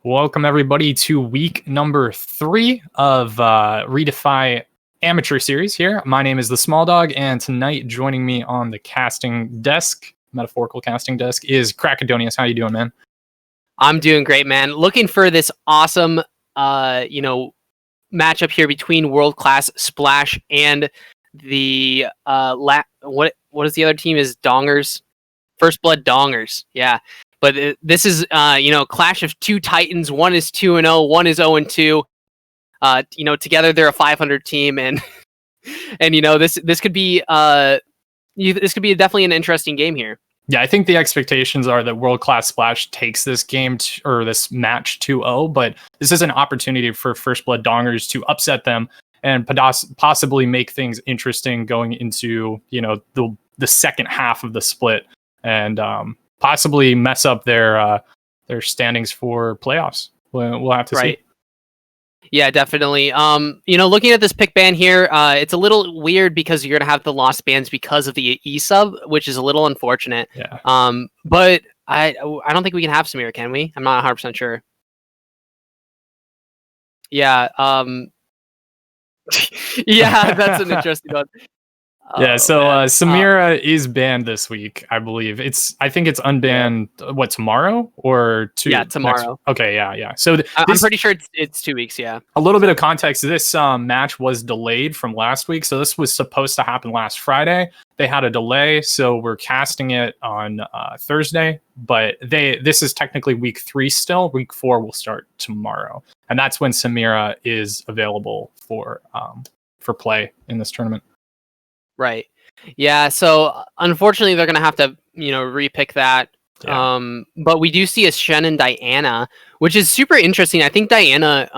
Welcome everybody to week number 3 of ReDefy Amateur Series here. My name is the Small Dog, and tonight joining me on the casting desk, metaphorical casting desk, is Cracadonius. How you doing, man? I'm doing great, man. Looking for this awesome, matchup here between World Class Splash and the what is the other team? Is Dongers, First Blood Dongers, yeah. But this is clash of two titans. One is 2-0, one is 0-2. Together they're a 500 team, and this could be definitely an interesting game here. Yeah, I think the expectations are that World Class Splash takes this game or this match 2-0, but this is an opportunity for First Blood Dongers to upset them and possibly make things interesting going into the second half of the split, and possibly mess up their standings for playoffs. We'll have to see. Yeah, definitely. Looking at this pick ban here, it's a little weird because you're gonna have the lost bans because of the E-sub, which is a little unfortunate. Yeah. But I don't think we can have Samira, can we? I'm not 100% sure. Yeah. Yeah, that's an interesting one. Yeah, so Samira is banned this week, I believe. I think it's unbanned. What, tomorrow or tomorrow. Okay, yeah. So I'm pretty sure it's 2 weeks. Yeah. A little bit of context: this match was delayed from last week, so this was supposed to happen last Friday. They had a delay, so we're casting it on Thursday. But this is technically week 3 still. Week 4 will start tomorrow, and that's when Samira is available for play in this tournament. Right. Yeah. So unfortunately, they're going to have to, repick that. Yeah. But we do see a Shen and Diana, which is super interesting. I think Diana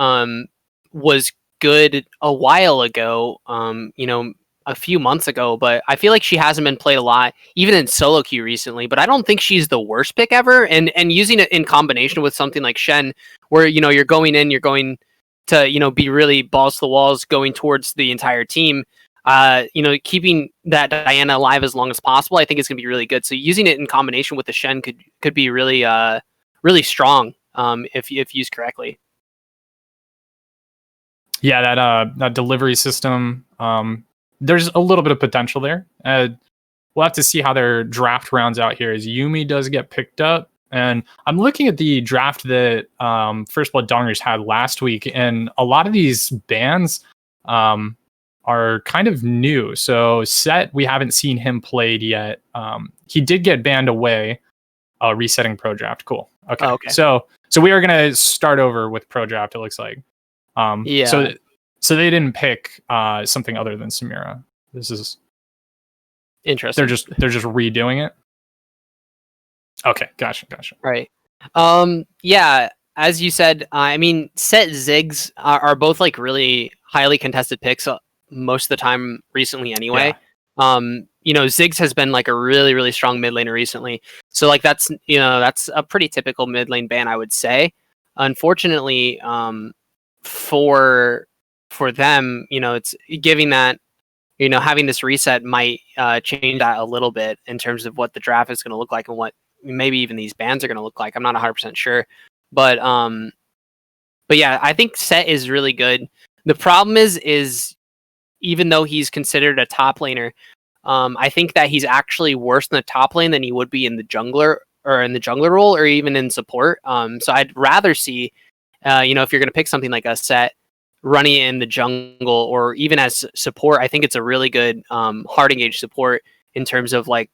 was good a while ago, a few months ago, but I feel like she hasn't been played a lot, even in solo queue recently. But I don't think she's the worst pick ever. And using it in combination with something like Shen, where, you're going to, be really balls to the walls, going towards the entire team. Keeping that Diana alive as long as possible, I think it's gonna be really good. So using it in combination with the Shen could be really really strong if used correctly. Yeah, that delivery system, there's a little bit of potential there. We'll have to see how their draft rounds out here as Yuumi does get picked up. And I'm looking at the draft that First Blood Dongers had last week, and a lot of these bans are kind of new. So Set, we haven't seen him played yet. He did get banned away. Resetting pro draft. Cool. Okay. Oh, okay. So we are gonna start over with pro draft. It looks like. Yeah. So they didn't pick something other than Samira. This is interesting. They're just redoing it. Okay. Gotcha. Right. Yeah. As you said, Set Ziggs are both like really highly contested picks. Most of the time recently anyway. Yeah. Ziggs has been like a really, really strong mid laner recently. So like that's a pretty typical mid lane ban, I would say. Unfortunately, for them, it's giving that, having this reset might change that a little bit in terms of what the draft is going to look like and what maybe even these bans are going to look like. I'm not 100% sure. But yeah, I think Set is really good. The problem is even though he's considered a top laner, I think that he's actually worse in the top lane than he would be in the jungler role or even in support. So I'd rather see, if you're going to pick something like a Set running in the jungle or even as support, I think it's a really good hard engage support in terms of like,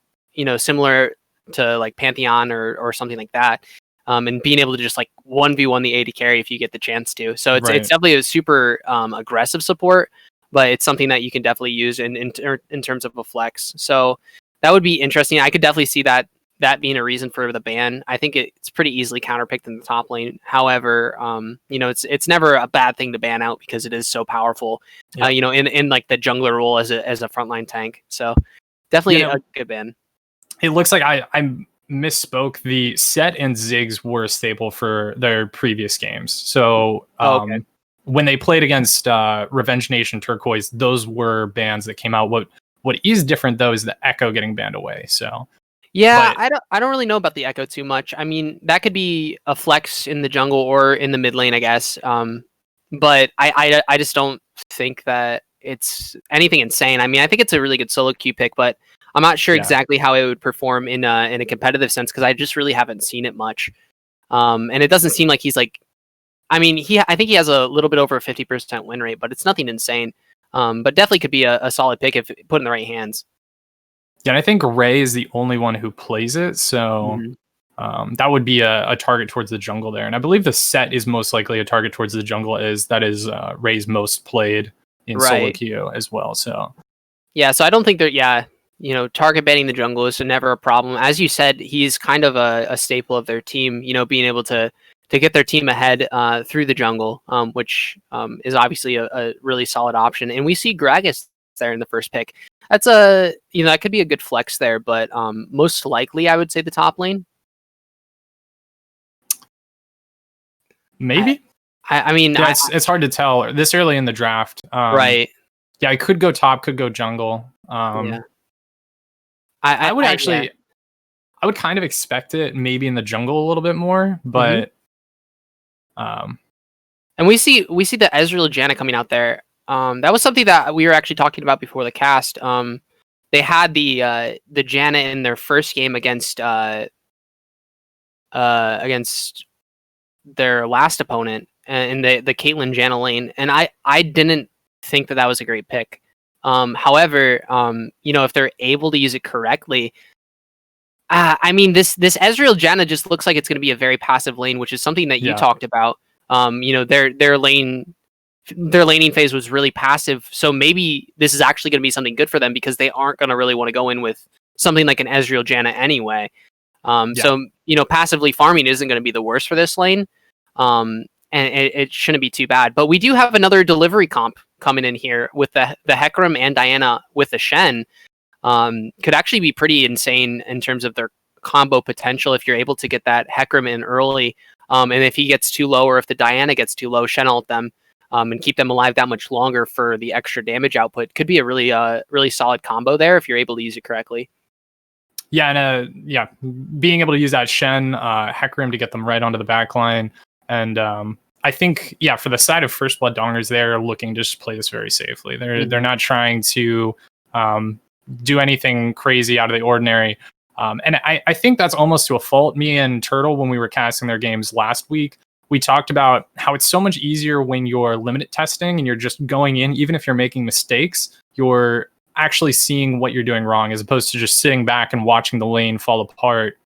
similar to like Pantheon or something like that. And being able to just like 1v1 the AD carry if you get the chance to. So it's definitely a super aggressive support, but it's something that you can definitely use in terms of a flex. So that would be interesting. I could definitely see that being a reason for the ban. I think it's pretty easily counterpicked in the top lane. However, it's never a bad thing to ban out because it is so powerful. Yeah. In like the jungler role as a frontline tank. So definitely a good ban. It looks like I misspoke. The Set and Ziggs were a staple for their previous games. So okay. When they played against Revenge Nation Turquoise, those were bans that came out. What is different though is the Echo getting banned away. So Yeah, But I don't really know about the Echo too much. I mean, that could be a flex in the jungle or in the mid lane, I guess. But I just don't think that it's anything insane. I mean, I think it's a really good solo queue pick, but I'm not sure yeah, exactly how it would perform in a competitive sense because I just really haven't seen it much. And it doesn't seem like he's like. I mean, I think he has a little bit over a 50% win rate, but it's nothing insane. But definitely could be a solid pick if put in the right hands. yeah, and I think Ray is the only one who plays it, so Mhm. that would be a target towards the jungle there. And I believe the set is most likely a target towards the jungle. That is Ray's most played in solo Right. queue as well. So Yeah, so I don't think that. Yeah, target banning the jungle is never a problem. As you said, he's kind of a staple of their team. Being able to get their team ahead through the jungle, which is obviously a really solid option. And we see Gragas there in the first pick. That's that could be a good flex there, but most likely I would say the top lane. I maybe, I mean, yeah, it's hard to tell this early in the draft. right. Yeah, I could go top, could go jungle. Yeah. I would Yeah. actually, I would kind of expect it maybe in the jungle a little bit more, hmm but um, And we see the Ezreal Janna coming out there. That was something that we were actually talking about before the cast. They had the Janna in their first game against their last opponent in the Caitlyn Janna lane, and I didn't think that was a great pick. However, if they're able to use it correctly, I mean this Ezreal Janna just looks like it's going to be a very passive lane, which is something that you yeah, talked about. Their laning phase was really passive, so maybe this is actually going to be something good for them because they aren't going to really want to go in with something like an Ezreal Janna anyway. yeah, So passively farming isn't going to be the worst for this lane, and it shouldn't be too bad. But we do have another delivery comp coming in here with the Hecarim and Diana with the Shen. Could actually be pretty insane in terms of their combo potential if you're able to get that Hecarim in early. And if he gets too low or if the Diana gets too low, Shen ult them. And keep them alive that much longer for the extra damage output could be a really solid combo there if you're able to use it correctly. yeah, and yeah, being able to use that Shen Hecarim to get them right onto the back line, and I think for the side of First Blood Dongers, they're looking to just play this very safely. They're not trying to do anything crazy out of the ordinary. And I think that's almost to a fault. Me and Turtle, when we were casting their games last week, we talked about how it's so much easier when you're limit testing and you're just going in, even if you're making mistakes, you're actually seeing what you're doing wrong as opposed to just sitting back and watching the lane fall apart.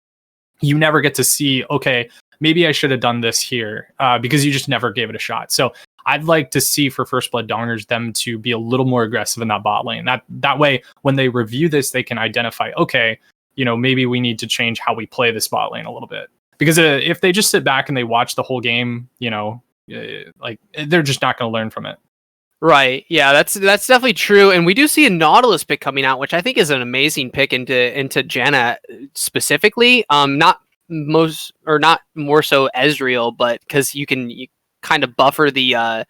You never get to see, okay, maybe I should have done this here because you just never gave it a shot. So I'd like to see for First Blood Dongers them to be a little more aggressive in that bot lane. That way, when they review this, they can identify, okay, maybe we need to change how we play this bot lane a little bit. Because if they just sit back and they watch the whole game, like they're just not going to learn from it. Right. Yeah, that's definitely true. And we do see a Nautilus pick coming out, which I think is an amazing pick into Janna specifically. Not more so Ezreal, but because you kind of buffer the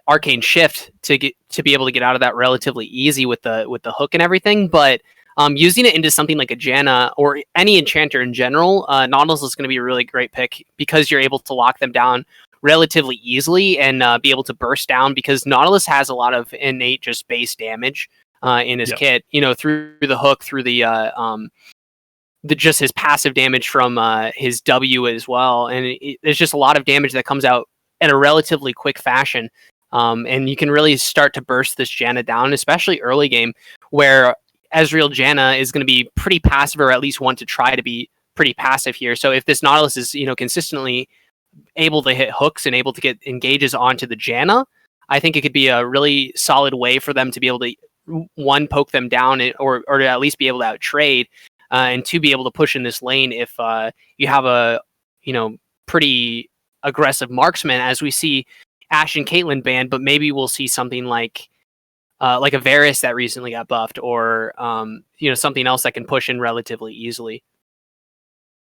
arcane shift to be able to get out of that relatively easy with the hook and everything. But using it into something like a Janna or any enchanter in general, Nautilus is going to be a really great pick because you're able to lock them down relatively easily and be able to burst down because Nautilus has a lot of innate just base damage in his kit, through the hook, through just his passive damage from his W as well. And there's just a lot of damage that comes out in a relatively quick fashion. And you can really start to burst this Janna down, especially early game where Ezreal Janna is going to be pretty passive or at least want to try to be pretty passive here. So if this Nautilus is, consistently able to hit hooks and able to get engages onto the Janna, I think it could be a really solid way for them to be able to poke them down or to at least be able to out trade and to be able to push in this lane if you have a pretty aggressive marksman as we see Ashe and Caitlyn banned, but maybe we'll see something like a Varus that recently got buffed or something else that can push in relatively easily.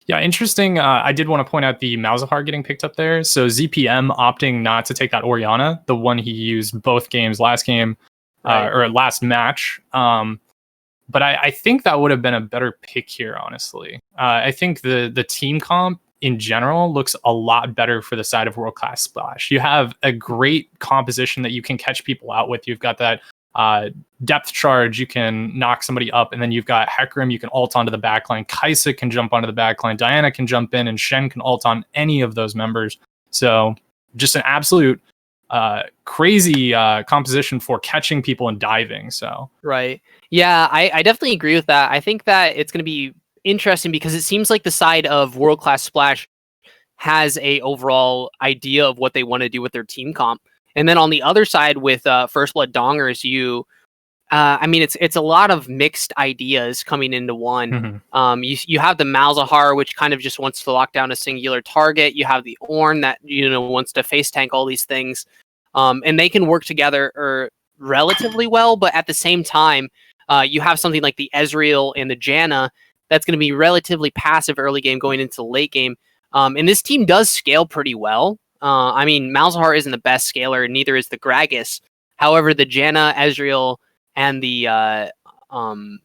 Yeah, interesting. I did want to point out the Malzahar getting picked up there. So ZPM opting not to take that Orianna, the one he used both games last game, Right. or last match. But I think that would have been a better pick here, honestly. I think the team comp in general looks a lot better for the side of World Class Splash. You have a great composition that you can catch people out with. You've got that depth charge, you can knock somebody up, and then you've got Hecarim, you can ult onto the backline. Kaisa can jump onto the backline. Diana can jump in, and Shen can ult on any of those members. So just an absolute crazy composition for catching people and diving. So right, yeah, I definitely agree with that. I think that it's going to be interesting because it seems like the side of World Class Splash has a overall idea of what they want to do with their team comp, and then on the other side with First Blood Dongers, I mean, it's a lot of mixed ideas coming into one. mm-hmm. You have the Malzahar, which kind of just wants to lock down a singular target. You have the Ornn that wants to face tank all these things, and they can work together relatively well. But at the same time, you have something like the Ezreal and the Janna that's going to be relatively passive early game going into the late game. And this team does scale pretty well. I mean, Malzahar isn't the best scaler, and neither is the Gragas. However, the Janna, Ezreal, and the and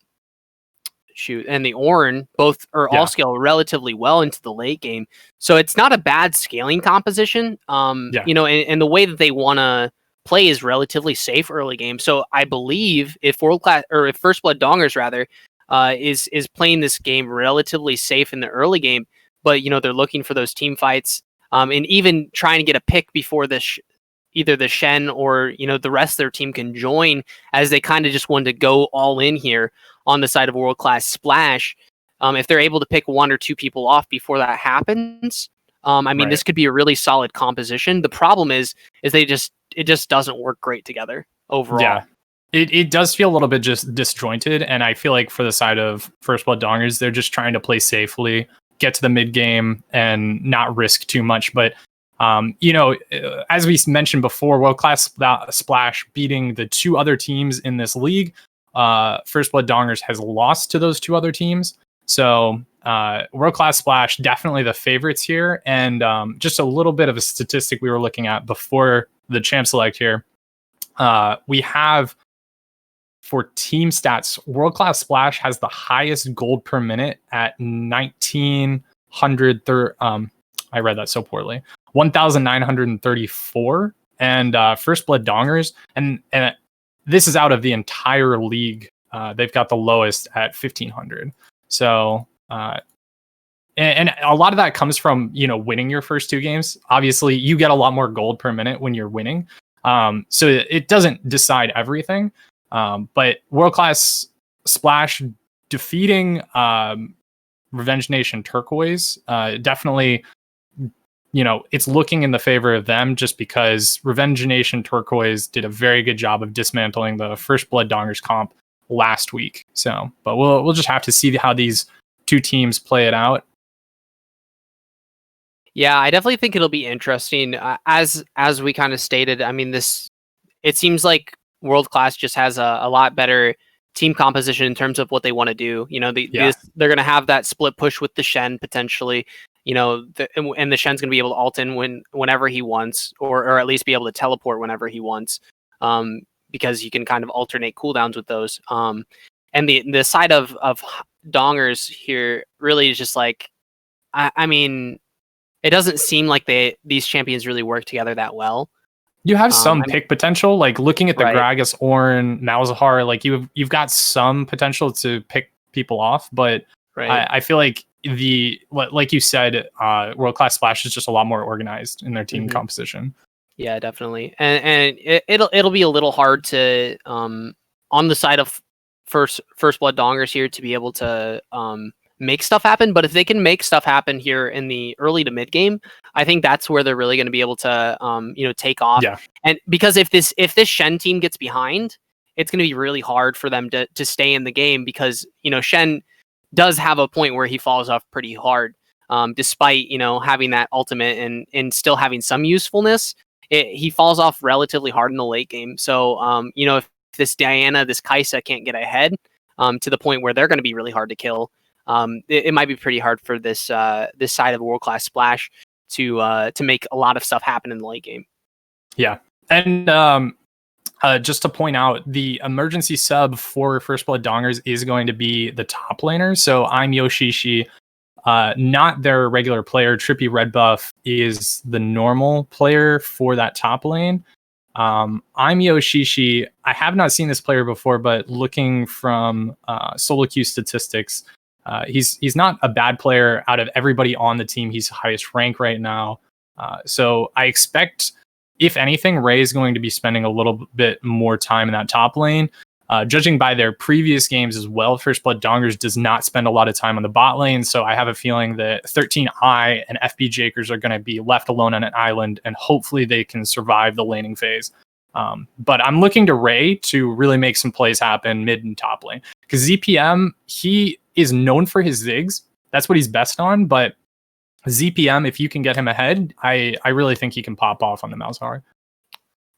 the Ornn both are all scale relatively well into the late game. So it's not a bad scaling composition. And the way that they want to play is relatively safe early game. So I believe if First Blood Dongers rather is playing this game relatively safe in the early game, but they're looking for those team fights, and even trying to get a pick before either the Shen or the rest of their team can join, as they kind of just wanted to go all in here on the side of World Class Splash. If they're able to pick one or two people off before that happens, I mean, this could be a really solid composition. The problem is it just doesn't work great together overall. Yeah. It does feel a little bit just disjointed, and I feel like for the side of First Blood Dongers, they're just trying to play safely, get to the mid game, and not risk too much. But as we mentioned before, World Class Splash beating the two other teams in this league, First Blood Dongers has lost to those two other teams. So World Class Splash, definitely the favorites here. And just a little bit of a statistic we were looking at before the champ select here. We have, for team stats, World Class Splash has the highest gold per minute at 1,900. I read that so poorly. 1,934, and First Blood Dongers, and this is out of the entire league. They've got the lowest at 1,500. So, and a lot of that comes from winning your first two games. Obviously, you get a lot more gold per minute when you're winning. So it doesn't decide everything. But World Class Splash defeating Revenge Nation Turquoise definitely. It's looking in the favor of them, just because Revenge Nation Turquoise did a very good job of dismantling the First Blood Dongers comp last week. So, but we'll just have to see how these two teams play it out. Yeah, I definitely think it'll be interesting. As we kind of stated, I mean, it seems like World Class just has a lot better team composition in terms of what they want to do. They're going to have that split push with the Shen potentially. And the Shen's going to be able to ult in whenever he wants, or at least be able to teleport whenever he wants, because you can kind of alternate cooldowns with those. And the side of Dongers here really is just like, I mean, it doesn't seem like these champions really work together that well. You have some pick potential, like looking at the Gragas, Ornn, Malzahar, like you've got some potential to pick people off, but I feel like like you said, World Class Splash is just a lot more organized in their team composition. Yeah, definitely, and it'll be a little hard to on the side of First Blood Dongers here to be able to make stuff happen. But if they can make stuff happen here in the early to mid game, I think that's where they're really going to be able to take off. Yeah. And because if this Shen team gets behind, it's going to be really hard for them to stay in the game, because Shen does have a point where he falls off pretty hard, despite having that ultimate and still having some usefulness. He falls off relatively hard in the late game. So if this Diana, this Kaisa can't get ahead to the point where they're going to be really hard to kill, it might be pretty hard for this side of World Class Splash to make a lot of stuff happen in the late game. Yeah, and just to point out, the emergency sub for First Blood Dongers is going to be the top laner. So I'm Yoshishi, not their regular player. Trippy Red Buff is the normal player for that top lane. I'm Yoshishi. I have not seen this player before, but looking from solo queue statistics, he's not a bad player. Out of everybody on the team, he's highest rank right now. So I expect, if anything, Ray is going to be spending a little bit more time in that top lane. Judging by their previous games as well, First Blood Dongers does not spend a lot of time on the bot lane, so I have a feeling that 13i and FB Jakers are going to be left alone on an island, and hopefully they can survive the laning phase. But I'm looking to Ray to really make some plays happen mid and top lane, because ZPM, he is known for his zigs. That's what he's best on, but ZPM, if you can get him ahead, I really think he can pop off on the Malzahar.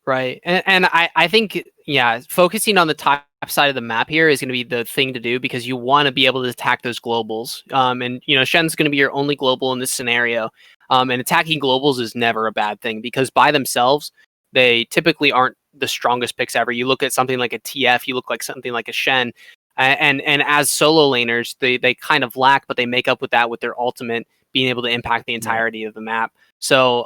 Right. And I think, yeah, focusing on the top side of the map here is going to be the thing to do, because you want to be able to attack those globals. And, you know, Shen's going to be your only global in this scenario. And attacking globals is never a bad thing, because by themselves, they typically aren't the strongest picks ever. You look at something like a TF, you look like something like a Shen. And as solo laners, they kind of lack, but they make up with that with their ultimate being able to impact the entirety of the map. So,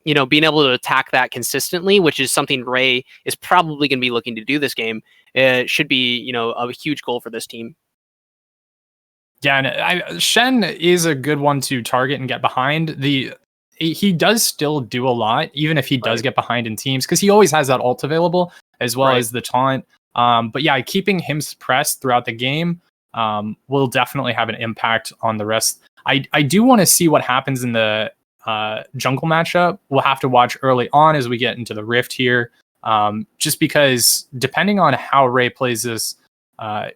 you know, being able to attack that consistently, which is something Ray is probably going to be looking to do this game, should be, you know, a huge goal for this team. Yeah, and Shen is a good one to target and get behind. He does still do a lot, even if he does get behind in teams, because he always has that ult available, as well as the taunt. But yeah, keeping him suppressed throughout the game will definitely have an impact on the rest. I do want to see what happens in the jungle matchup. We'll have to watch early on as we get into the Rift here, just because depending on how Ray plays this, the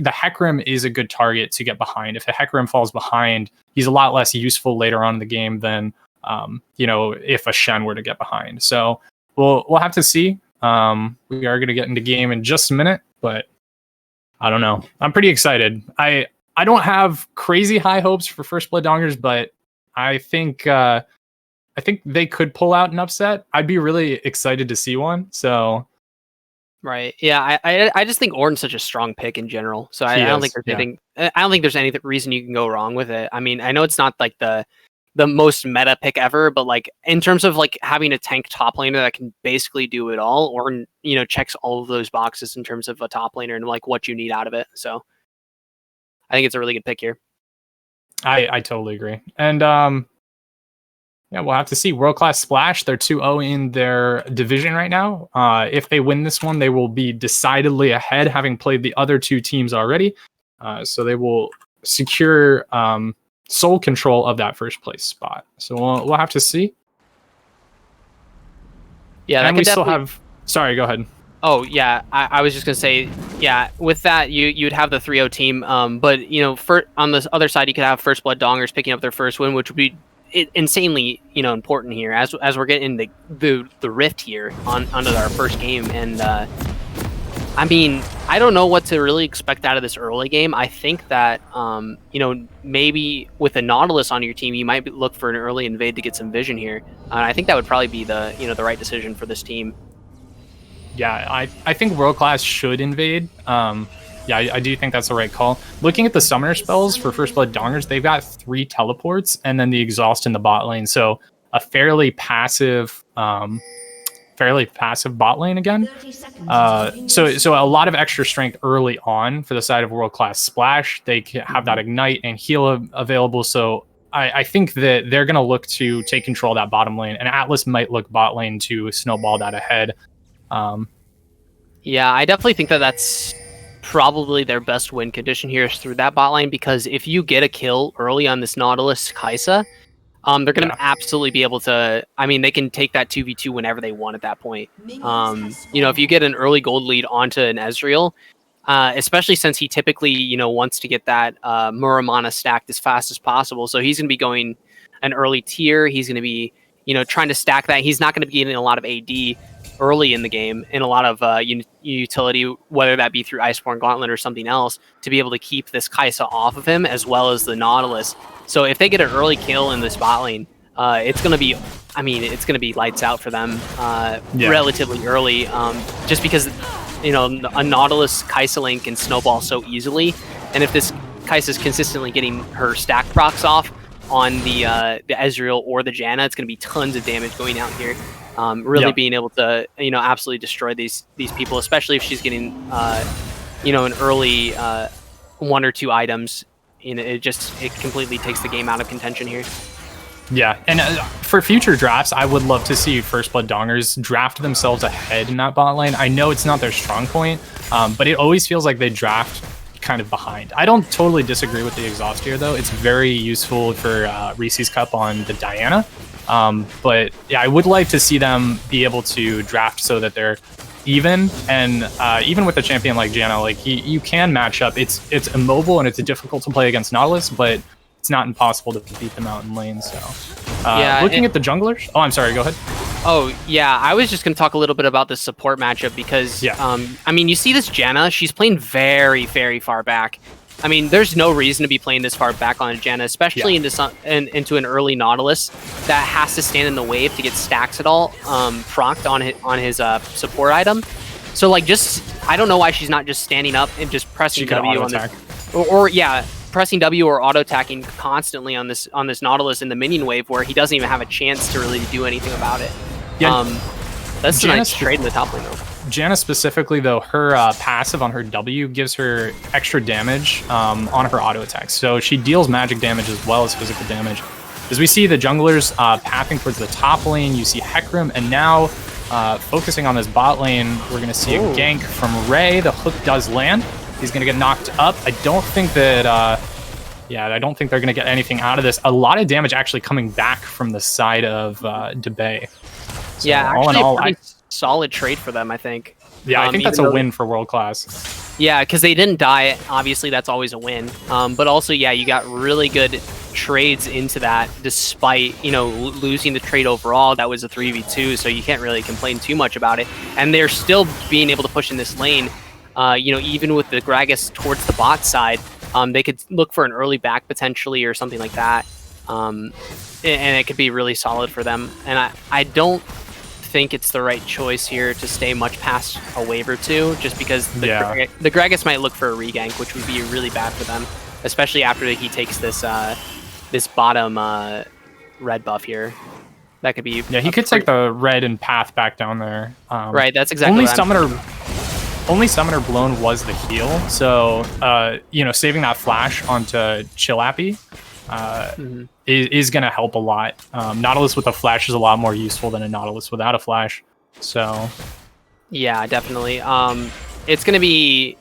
Hecarim is a good target to get behind. If a Hecarim falls behind, he's a lot less useful later on in the game than you know, if a Shen were to get behind. So we'll have to see. We are going to get into game in just a minute, but I don't know. I'm pretty excited. I don't have crazy high hopes for First Blood Dongers, but I think they could pull out an upset. I'd be really excited to see one. So, right, yeah, I just think Ornn's such a strong pick in general. So I don't think there's anything. I don't think there's any reason you can go wrong with it. I mean, I know it's not like the most meta pick ever, but like in terms of like having a tank top laner that can basically do it all, Ornn, you know, checks all of those boxes in terms of a top laner and like what you need out of it. So I think it's a really good pick here. I totally agree. And yeah, we'll have to see. World Class Splash, they're 2-0 in their division right now. If they win this one, they will be decidedly ahead, having played the other two teams already. So they will secure sole control of that first place spot. So we'll have to see. Yeah, and we still have... Sorry, go ahead. Oh, yeah, I was just going to say, yeah, with that, you'd have the 3-0 team, but, you know, on the other side, you could have First Blood Dongers picking up their first win, which would be insanely, you know, important here, as we're getting the Rift here onto our first game, and, I mean, I don't know what to really expect out of this early game. I think that, you know, maybe with a Nautilus on your team, you might look for an early invade to get some vision here. I think that would probably be the right decision for this team. Yeah, I think World Class should invade. Yeah, I do think that's the right call. Looking at the summoner spells for First Blood Dongers, they've got 3 teleports and then the exhaust in the bot lane. So a fairly passive bot lane again. So a lot of extra strength early on for the side of World Class Splash. They have that ignite and heal available. So I think that they're going to look to take control of that bottom lane, and Atlas might look bot lane to snowball that ahead. Yeah, I definitely think that that's probably their best win condition here is through that bot lane, because if you get a kill early on this Nautilus Kaisa, they're going to absolutely be able to... I mean, they can take that 2v2 whenever they want at that point. You know, if you get an early gold lead onto an Ezreal, especially since he typically, you know, wants to get that Muramana stacked as fast as possible. So he's going to be going an early tier. He's going to be, you know, trying to stack that. He's not going to be getting a lot of AD early in the game in a lot of utility, whether that be through Iceborne Gauntlet or something else, to be able to keep this Kaisa off of him, as well as the Nautilus. So if they get an early kill in this bot lane, it's gonna be, I mean, it's gonna be lights out for them relatively early, just because you know a Nautilus Kai'Sa lane can snowball so easily, and if this Kai'Sa's consistently getting her stack procs off on the Ezreal or the Janna, it's gonna be tons of damage going out here. Really being able to absolutely destroy these people, especially if she's getting an early 1 or 2 items. It completely takes the game out of contention here. Yeah, and for future drafts, I would love to see First Blood Dongers draft themselves ahead in that bot lane. I know it's not their strong point, but it always feels like they draft kind of behind. I don't totally disagree with the exhaust here, though. It's very useful for Reese's Cup on the Diana. But yeah, I would like to see them be able to draft so that they're even, and even with a champion like Janna, like you can match up. It's immobile and it's difficult to play against Nautilus, but it's not impossible to beat them out in lane. So looking at the junglers. Oh, I'm sorry. Go ahead. Oh yeah, I was just gonna talk a little bit about the support matchup because I mean, you see this Janna, she's playing very, very far back. I mean, there's no reason to be playing this far back on a Janna, especially into an early Nautilus that has to stand in the wave to get stacks at all, procced on his support item. So like, I don't know why she's not just standing up and just pressing W on this, or pressing W or auto attacking constantly on this Nautilus in the minion wave where he doesn't even have a chance to really do anything about it. Yeah, that's a nice trade in the top lane though. Janna specifically, though, her passive on her W gives her extra damage on her auto attacks. So she deals magic damage as well as physical damage. As we see the junglers pathing towards the top lane, you see Hecarim, and now focusing on this bot lane, we're going to see a gank from Ray. The hook does land. He's going to get knocked up. I don't think that... I don't think they're going to get anything out of this. A lot of damage actually coming back from the side of Debay. So yeah, actually a pretty solid trade for them, I think. Yeah, I think that's a win for World Class. Yeah, because they didn't die. Obviously, that's always a win. But also, yeah, you got really good trades into that, despite losing the trade overall. That was a 3v2, so you can't really complain too much about it. And they're still being able to push in this lane. Even with the Gragas towards the bot side, they could look for an early back potentially or something like that. And it could be really solid for them. And I don't think it's the right choice here to stay much past a wave or two, just because the Gragas might look for a regank, which would be really bad for them, especially after he takes this this bottom red buff here. That could be he could take the red and path back down there. Right, that's exactly only summoner blown was the heal, so saving that flash onto Chillappy is going to help a lot. Nautilus with a flash is a lot more useful than a Nautilus without a flash. So, yeah, definitely. It's going to be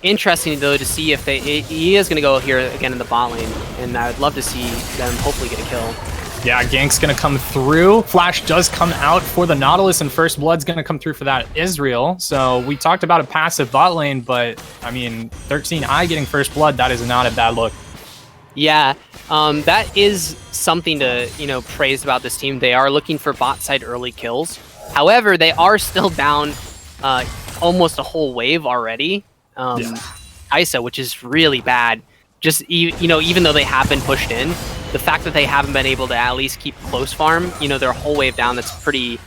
interesting though to see if he is going to go here again in the bot lane, and I would love to see them hopefully get a kill. Yeah, gank's going to come through. Flash does come out for the Nautilus, and First Blood's going to come through for that Israel. So we talked about a passive bot lane, but I mean, 13i getting First Blood, that is not a bad look. Yeah, that is something to praise about this team. They are looking for bot side early kills. However, they are still down almost a whole wave already. Kai'Sa, which is really bad. Just even though they have been pushed in, the fact that they haven't been able to at least keep close farm, their whole wave down, that's pretty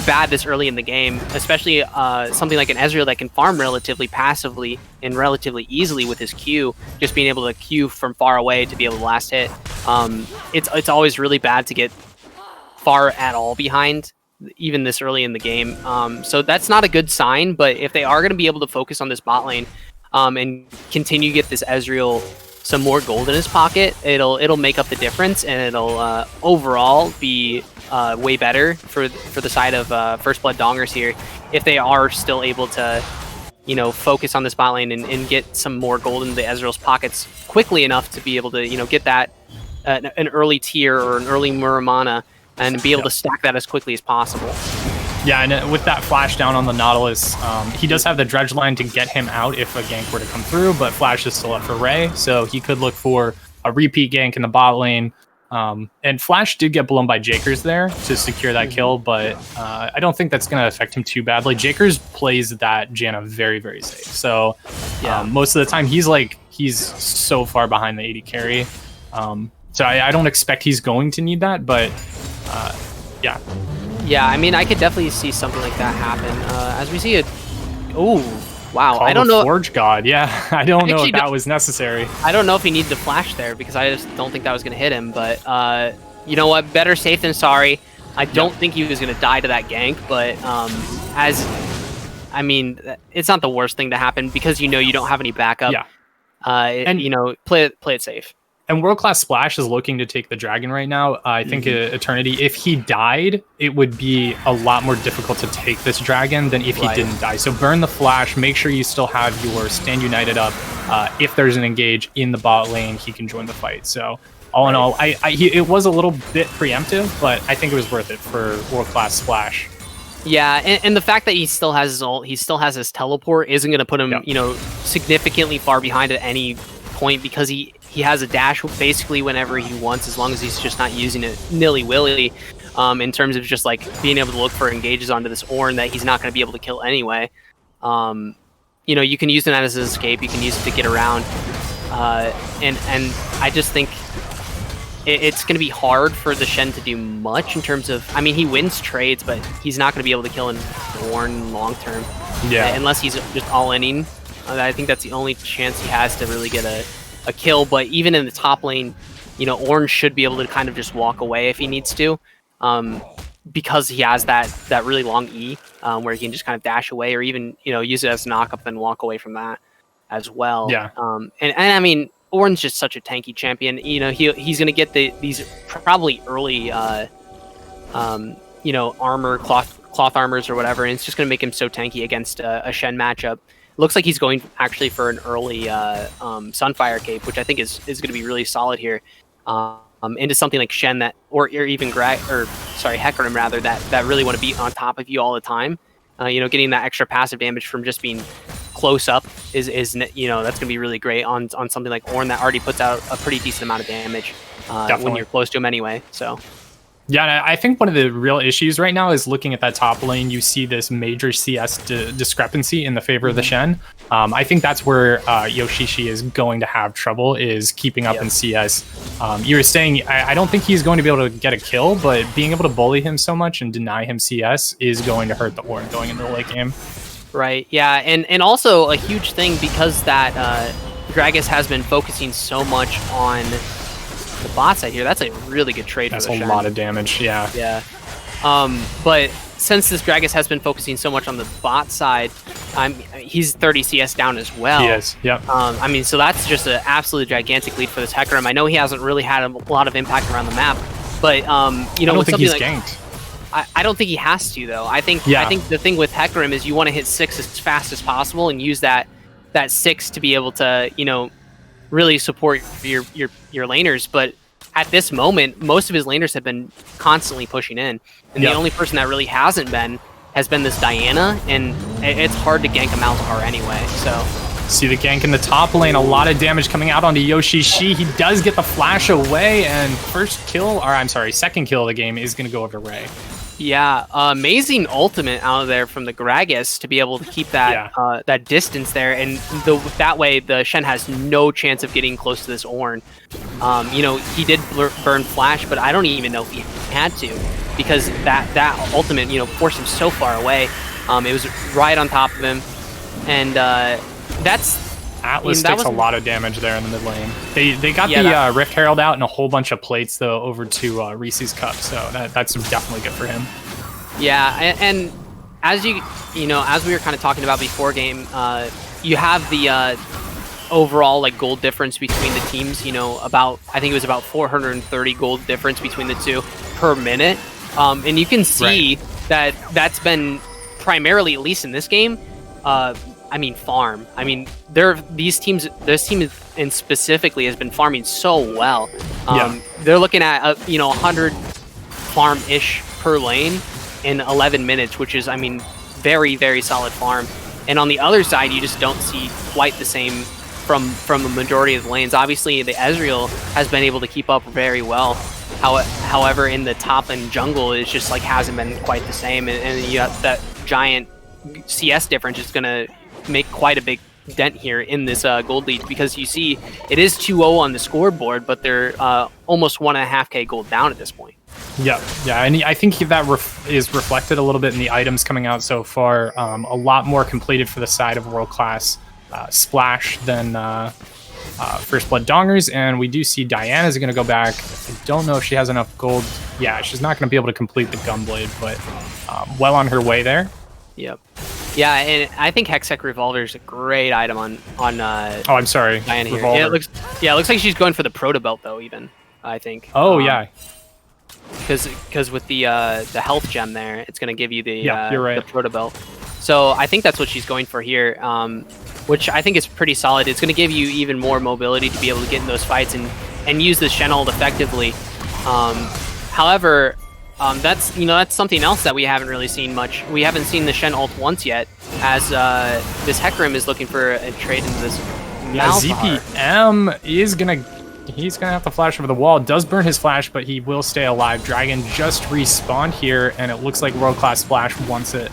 bad this early in the game, especially something like an Ezreal that can farm relatively passively and relatively easily with his Q, just being able to Q from far away to be able to last hit. It's always really bad to get far at all behind, even this early in the game. So that's not a good sign, but if they are going to be able to focus on this bot lane and continue to get this Ezreal some more gold in his pocket, it'll make up the difference, and it'll overall be way better for the side of First Blood Dongers here, if they are still able to focus on this bot lane and get some more gold into the Ezreal's pockets quickly enough to be able to get that an early tier or an early Muramana and be able to stack that as quickly as possible. Yeah, and with that flash down on the Nautilus, he does have the dredge line to get him out if a gank were to come through, but flash is still up for Ray, so he could look for a repeat gank in the bot lane. And flash did get blown by Jakers there to secure that kill, but I don't think that's going to affect him too badly. Jakers plays that Janna very, very safe. So most of the time he's so far behind the AD carry. So I don't expect he's going to need that, but yeah. Yeah, I mean, I could definitely see something like that happen. As we see it. Oh, wow. Call I don't the know. Forge God. Yeah, I don't know if that was necessary. I don't know if he needed to flash there because I just don't think that was going to hit him. But you know what? Better safe than sorry. I don't think he was going to die to that gank, but I mean, it's not the worst thing to happen because you don't have any backup. Yeah. And play it safe. And World Class Splash is looking to take the dragon right now. I think Eternity, if he died, it would be a lot more difficult to take this dragon than if he didn't die. So burn the flash, make sure you still have your Stand United up. If there's an engage in the bot lane, he can join the fight. So all in all, it was a little bit preemptive, but I think it was worth it for World Class Splash. Yeah, and the fact that he still has his ult, he still has his teleport, isn't going to put him, significantly far behind at any point because he has a dash basically whenever he wants, as long as he's just not using it nilly-willy, in terms of just like being able to look for engages onto this Ornn that he's not going to be able to kill anyway. You can use it as an escape, you can use it to get around, and I just think it's going to be hard for the Shen to do much in terms of, I mean, he wins trades, but he's not going to be able to kill an Ornn long term. Yeah. Unless he's just all-inning. I think that's the only chance he has to really get a kill. But even in the top lane, Ornn should be able to kind of just walk away if he needs to, because he has that really long E, where he can just kind of dash away or even use it as a knock-up and walk away from that as well. Yeah. And I mean, Ornn's just such a tanky champion. He's gonna get these probably early armor, cloth armors or whatever, and it's just gonna make him so tanky against a Shen matchup. Looks like he's going actually for an early Sunfire Cape, which I think is gonna be really solid here. Into something like Shen or even Hecarim rather, that really want to be on top of you all the time. Getting that extra passive damage from just being close up is that's gonna be really great on something like Ornn that already puts out a pretty decent amount of damage when you're close to him anyway. So yeah, I think one of the real issues right now is looking at that top lane. You see this major CS discrepancy in the favor of the Shen. I think that's where Yoshishi is going to have trouble, is keeping up in CS. You were saying, I don't think he's going to be able to get a kill, but being able to bully him so much and deny him CS is going to hurt the Ornn going into the late game. Right, yeah, and also a huge thing because that Gragas has been focusing so much on the bot side here. That's a really good trade. That's for the a Shen. lot of damage, yeah. Yeah. But since this Gragas has been focusing so much on the bot side, he's 30 CS down as well. He is, yep. I mean, so that's just an absolutely gigantic lead for this Hecarim. I know he hasn't really had a lot of impact around the map, but I don't think he's ganked. I don't think he has to though. I think the thing with Hecarim is you want to hit 6 as fast as possible and use that 6 to be able to really support your laners. But at this moment, most of his laners have been constantly pushing in, and the only person that really hasn't has been this Diana, and it's hard to gank a Malzahar anyway. So see the gank in the top lane, a lot of damage coming out onto Yoshishi. He does get the flash away, and second kill of the game is going to go over Ray. Yeah, amazing ultimate out of there from the Gragas to be able to keep that that distance there, and that way the Shen has no chance of getting close to this Ornn. He did burn flash, but I don't even know if he had to, because that ultimate forced him so far away. It was right on top of him, and that's Atlas takes a lot of damage there in the mid lane. They got the Rift Herald out and a whole bunch of plates though over to Reese's Cup, so that's definitely good for him. Yeah, and as as we were kind of talking about before game, you have the overall gold difference between the teams. I think it was about 430 gold difference between the two per minute, and you can see that's been primarily, at least in this game, farm. This team and specifically has been farming so well. They're looking at 100 farm-ish per lane in 11 minutes, which is very, very solid farm. And on the other side, you just don't see quite the same from a majority of the lanes. Obviously, the Ezreal has been able to keep up very well. However, in the top and jungle, it just hasn't been quite the same. And you have that giant CS difference is going to make quite a big dent here in this gold lead, because you see it is 2-0 on the scoreboard, but they're almost 1.5k gold down at this point. Yeah, and I think that is reflected a little bit in the items coming out so far. A lot more completed for the side of World Class Splash than First Blood Dongers, and we do see Diana's going to go back. I don't know if she has enough gold. Yeah, she's not going to be able to complete the Gunblade, but well on her way there. Yep. Yeah, and I think Hextech Revolver is a great item on oh, I'm sorry. Diana here. Yeah, it looks like she's going for the Proto Belt though, even, I think. Oh, yeah. Because with the health gem there, it's going to give you the you're right. the Proto Belt. So I think that's what she's going for here, which I think is pretty solid. It's going to give you even more mobility to be able to get in those fights and use the Shen ult effectively. However, that's something else that we haven't really seen much. We haven't seen the Shen ult once yet, as this Hecarim is looking for a trade into this. Yeah, ZPM is he's gonna have to flash over the wall. Does burn his flash, but he will stay alive. Dragon just respawned here, and it looks like World Class Splash wants it.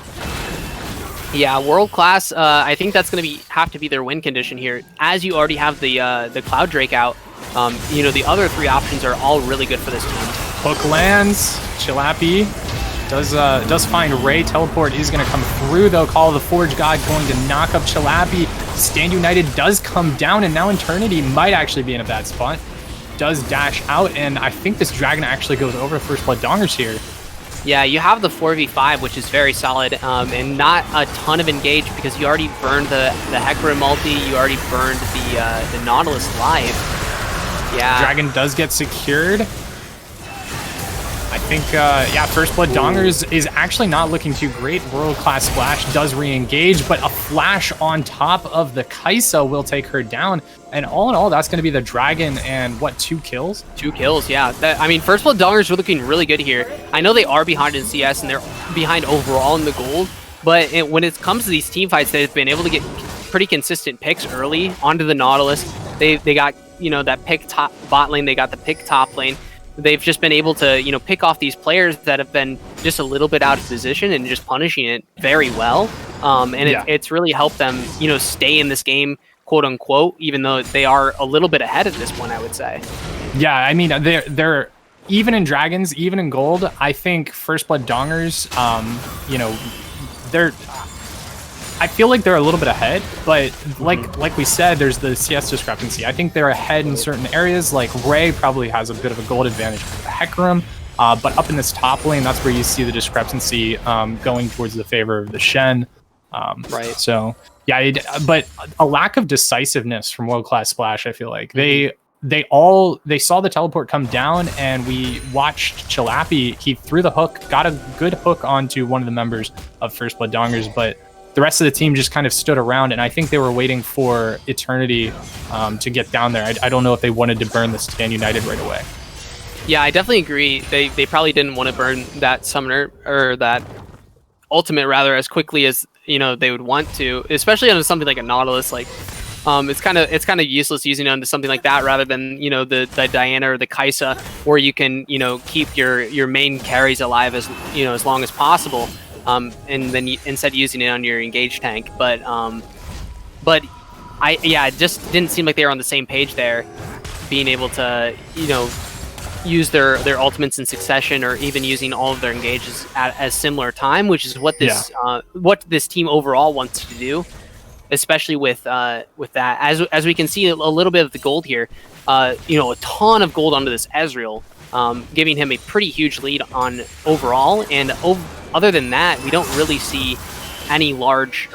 Yeah, World Class. I think that's gonna have to be their win condition here, as you already have the Cloud Drake out. The other 3 options are all really good for this team. Hook lands. Chilapi does find Ray. Teleport is going to come through, though. Call of the Forge God going to knock up Chilapi. Stand United does come down, and now Eternity might actually be in a bad spot. Does dash out, and I think this Dragon actually goes over First Blood Dongers here. Yeah, you have the 4v5, which is very solid, and not a ton of engage, because you already burned the Hecarim multi, you already burned the Nautilus live. Yeah. Dragon does get secured. I think, First Blood Dongers is actually not looking too great. World Class Splash does re-engage, but a flash on top of the Kaisa will take her down. And all in all, that's going to be the Dragon and, 2 kills? 2 kills, yeah. First Blood Dongers are looking really good here. I know they are behind in CS, and they're behind overall in the gold, but when it comes to these team fights, they've been able to get pretty consistent picks early onto the Nautilus. They got, that pick top bot lane, they got the pick top lane. They've just been able to, pick off these players that have been just a little bit out of position and just punishing it very well. It's really helped them, stay in this game, quote unquote, even though they are a little bit ahead at this point, I would say. Yeah, I mean, they're even in Dragons, even in Gold, I think First Blood Dongers, I feel like they're a little bit ahead, but like we said, there's the CS discrepancy. I think they're ahead in certain areas. Like Ray probably has a bit of a gold advantage for the Hecarim, but up in this top lane, that's where you see the discrepancy going towards the favor of the Shen. Right. So yeah, but a lack of decisiveness from World Class Splash. I feel like they saw the teleport come down, and we watched Chilapi. He threw the hook, got a good hook onto one of the members of First Blood Dongers, but the rest of the team just kind of stood around, and I think they were waiting for Eternity to get down there. I don't know if they wanted to burn the Stand United right away. Yeah, I definitely agree. They probably didn't want to burn that summoner, or that ultimate rather, as quickly as they would want to, especially on something like a Nautilus. Like it's kind of useless using it onto something like that rather than the Diana or the Kaisa, where you can keep your main carries alive as as long as possible. And then instead using it on your engaged tank, but it just didn't seem like they were on the same page there, being able to use their ultimates in succession, or even using all of their engages at a similar time, which is what this team overall wants to do, especially with that. As we can see a little bit of the gold here, a ton of gold onto this Ezreal, giving him a pretty huge lead on overall, and other than that, we don't really see any large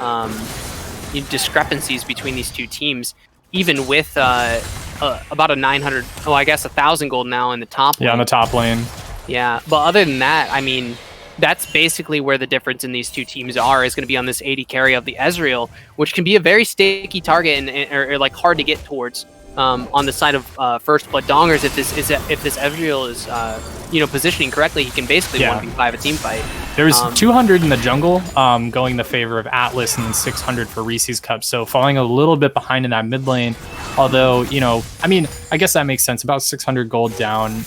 discrepancies between these two teams, even with about 1,000 gold now in the top lane. Yeah, on the top lane. Yeah, but other than that, I mean, that's basically where the difference in these two teams is going to be on this 80 carry of the Ezreal, which can be a very sticky target or like hard to get towards. On the side of First Blood Dongers, if this Ezreal is positioning correctly, he can basically 1v5 a team fight. There's 200 in the jungle, going in the favor of Atlas, and then 600 for Reese's Cup. So falling a little bit behind in that mid lane. Although I guess that makes sense. About 600 gold down.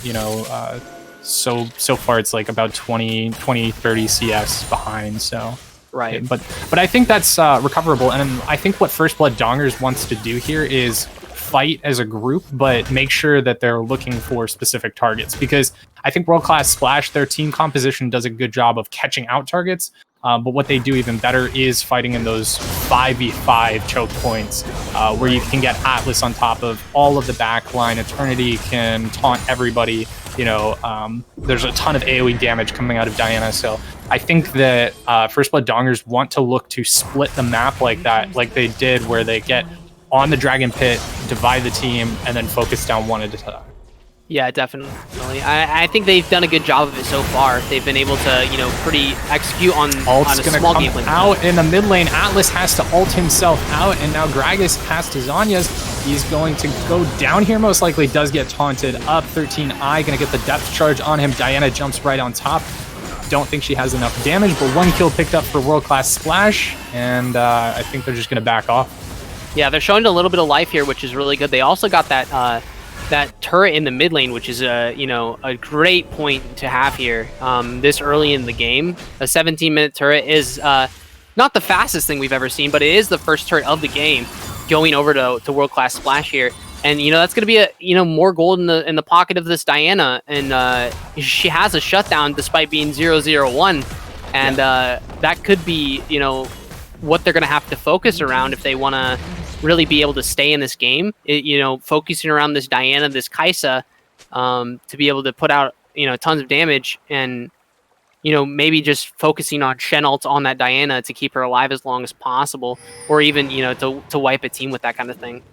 So far it's like about 20, 30 CS behind. So Right. But I think that's recoverable, and I think what First Blood Dongers wants to do here is fight as a group, but make sure that they're looking for specific targets, because I think World Class Splash, their team composition does a good job of catching out targets, but what they do even better is fighting in those 5v5 choke points, where you can get Atlas on top of all of the back line. Eternity can taunt everybody. There's a ton of AoE damage coming out of Diana, so I think that First Blood Dongers want to look to split the map like that, like they did, where they get on the Dragon Pit, divide the team, and then focus down one at a time. Yeah, definitely. I think they've done a good job of it so far. They've been able to, pretty execute on a small game plan. Out in the mid lane. Atlas has to ult himself out, and now Gragas has to Zanya's. He's going to go down here, most likely. Does get taunted up. 13i going to get the depth charge on him. Diana jumps right on top. Don't think she has enough damage, but 1 kill picked up for World Class Splash, and I think they're just going to back off. Yeah, they're showing a little bit of life here, which is really good. They also got that turret in the mid lane, which is a great point to have here this early in the game. A 17-minute turret is not the fastest thing we've ever seen, but it is the first turret of the game going over to World Class Splash here. And that's going to be more gold in the pocket of this Diana, and she has a shutdown despite being 0-0-1, and that could be what they're going to have to focus around if they want to really be able to stay in this game. Focusing around this Diana, this Kai'Sa, to be able to put out tons of damage, and maybe just focusing on Shen ult on that Diana to keep her alive as long as possible, or even to wipe a team with that kind of thing.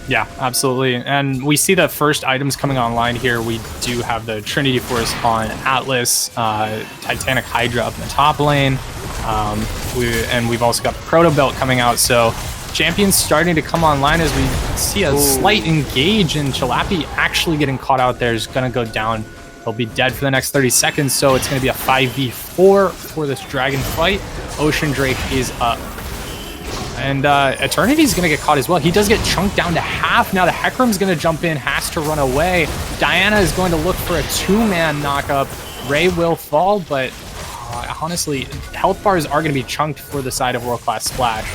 Yeah, absolutely. And we see the first items coming online here. We do have the Trinity Force on Atlas, Titanic Hydra up in the top lane, we've also got the Proto Belt coming out. So champions starting to come online as we see a slight engage, and Chalapi actually getting caught out there is going to go down. He'll be dead for the next 30 seconds, so it's going to be a 5v4 for this dragon fight. Ocean Drake is up. And Eternity is going to get caught as well. He does get chunked down to half. Now the Hecarim's going to jump in, has to run away. Diana is going to look for a 2-man knockup. Ray will fall, but honestly, health bars are going to be chunked for the side of World Class Splash.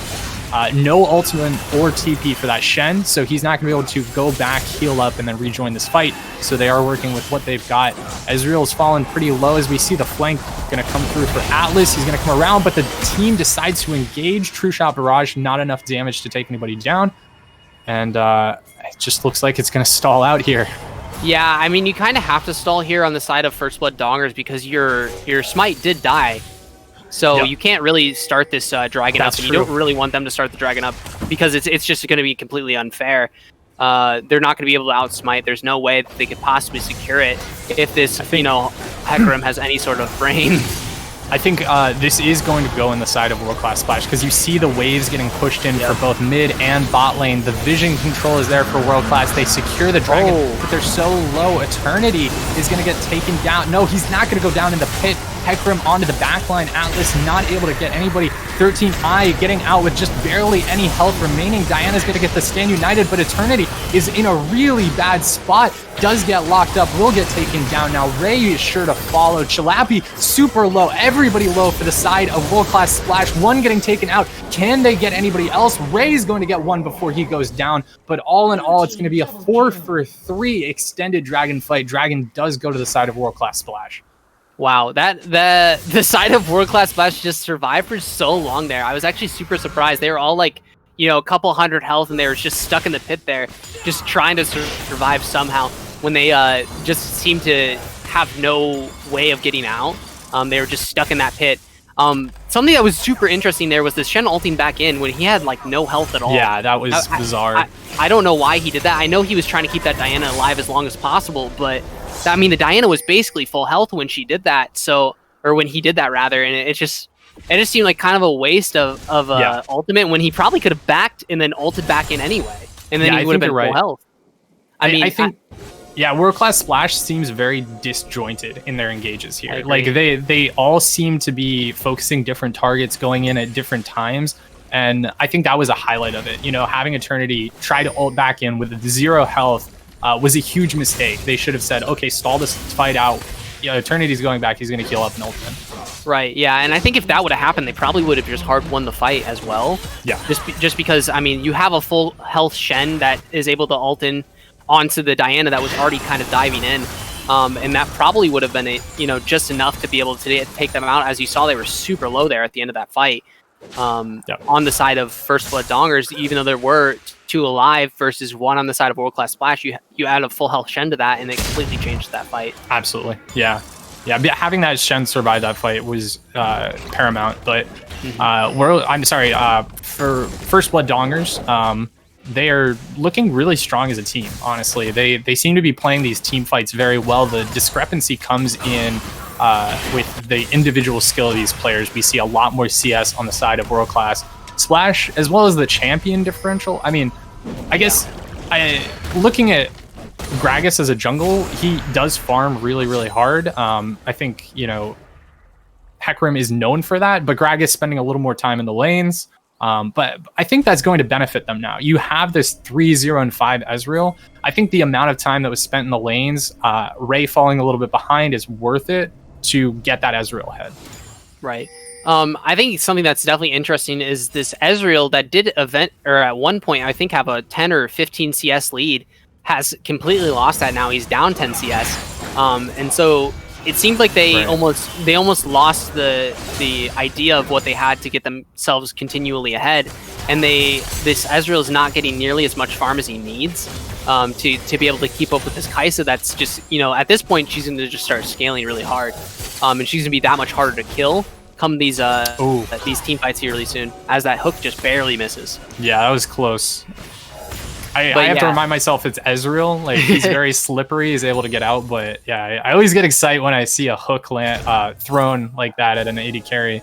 No ultimate or TP for that Shen, so he's not going to be able to go back, heal up, and then rejoin this fight. So they are working with what they've got. Ezreal's fallen pretty low as we see the flank going to come through for Atlas. He's going to come around, but the team decides to engage. True Shot Barrage, not enough damage to take anybody down. And it just looks like it's going to stall out here. Yeah, I mean, you kind of have to stall here on the side of First Blood Dongers because your Smite did die. So you can't really start this dragon up, and you don't really want them to start the dragon up because it's just going to be completely unfair. They're not going to be able to outsmite. There's no way that they could possibly secure it if this, Hecarim has any sort of brain. I think this is going to go in the side of World Class Splash because you see the waves getting pushed in for both mid and bot lane. The vision control is there for World Class. They secure the dragon, but they're so low. Eternity is going to get taken down. No, he's not going to go down in the pit. Hecarim onto the backline. Atlas not able to get anybody. 13i getting out with just barely any health remaining. Diana's going to get the Stand United, but Eternity is in a really bad spot. Does get locked up, will get taken down. Now Ray is sure to follow. Chalapi super low. Everybody low for the side of World Class Splash. One getting taken out. Can they get anybody else? Ray's going to get one before he goes down. But all in all, it's going to be a 4-for-3 extended dragon fight. Dragon does go to the side of World Class Splash. Wow, the side of World Class Splash just survived for so long there. I was actually super surprised. They were all like, a couple hundred health, and they were just stuck in the pit there, just trying to survive somehow. When they just seemed to have no way of getting out, they were just stuck in that pit. Something that was super interesting there was the Shen ulting back in when he had like no health at all. Yeah, that was bizarre. I don't know why he did that. I know he was trying to keep that Diana alive as long as possible, but I mean, the Diana was basically full health when she did that. So, or when he did that rather, and it just seemed like kind of a waste of ultimate when he probably could have backed and then ulted back in anyway, and then he would have been full health. I think World Class Splash seems very disjointed in their engages here. Like they all seem to be focusing different targets, going in at different times. And I think that was a highlight of it. Having Eternity try to ult back in with 0 health was a huge mistake. They should have said, okay, stall this fight out, Eternity's going back. He's going to heal up and ultimate. Right, yeah, and I think if that would have happened, they probably would have just hard won the fight as well. Yeah. Just because, I mean, you have a full health Shen that is able to ult in onto the Diana that was already kind of diving in. And that probably would have been, just enough to be able to take them out. As you saw, they were super low there at the end of that fight. On the side of First Blood Dongers, even though there were 2 alive versus 1 on the side of World Class Splash, you add a full health Shen to that, and it completely changed that fight. Absolutely, yeah. Having that Shen survive that fight was paramount. But for First Blood Dongers, they are looking really strong as a team. Honestly, they seem to be playing these team fights very well. The discrepancy comes in with the individual skill of these players. We see a lot more CS on the side of World Class Splash, as well as the champion differential. I mean, I guess looking at Gragas as a jungle, he does farm really, really hard. I think, Hecarim is known for that, but Gragas spending a little more time in the lanes. But I think that's going to benefit them now. You have this 3-0 and 5 Ezreal. I think the amount of time that was spent in the lanes, Ray falling a little bit behind, is worth it to get that Ezreal head. Right. I think something that's definitely interesting is this Ezreal that did at one point, I think, have a 10 or 15 CS lead, has completely lost that now. He's down 10 CS. And so it seemed like they almost lost the idea of what they had to get themselves continually ahead. And this Ezreal is not getting nearly as much farm as he needs to be able to keep up with this Kai'Sa that's just, at this point, she's going to just start scaling really hard. And she's going to be that much harder to kill come these team fights here really soon, as that hook just barely misses. Yeah, that was close. I have to remind myself it's Ezreal. Like, he's very slippery. He's able to get out, but yeah, I always get excited when I see a hook thrown like that at an AD carry.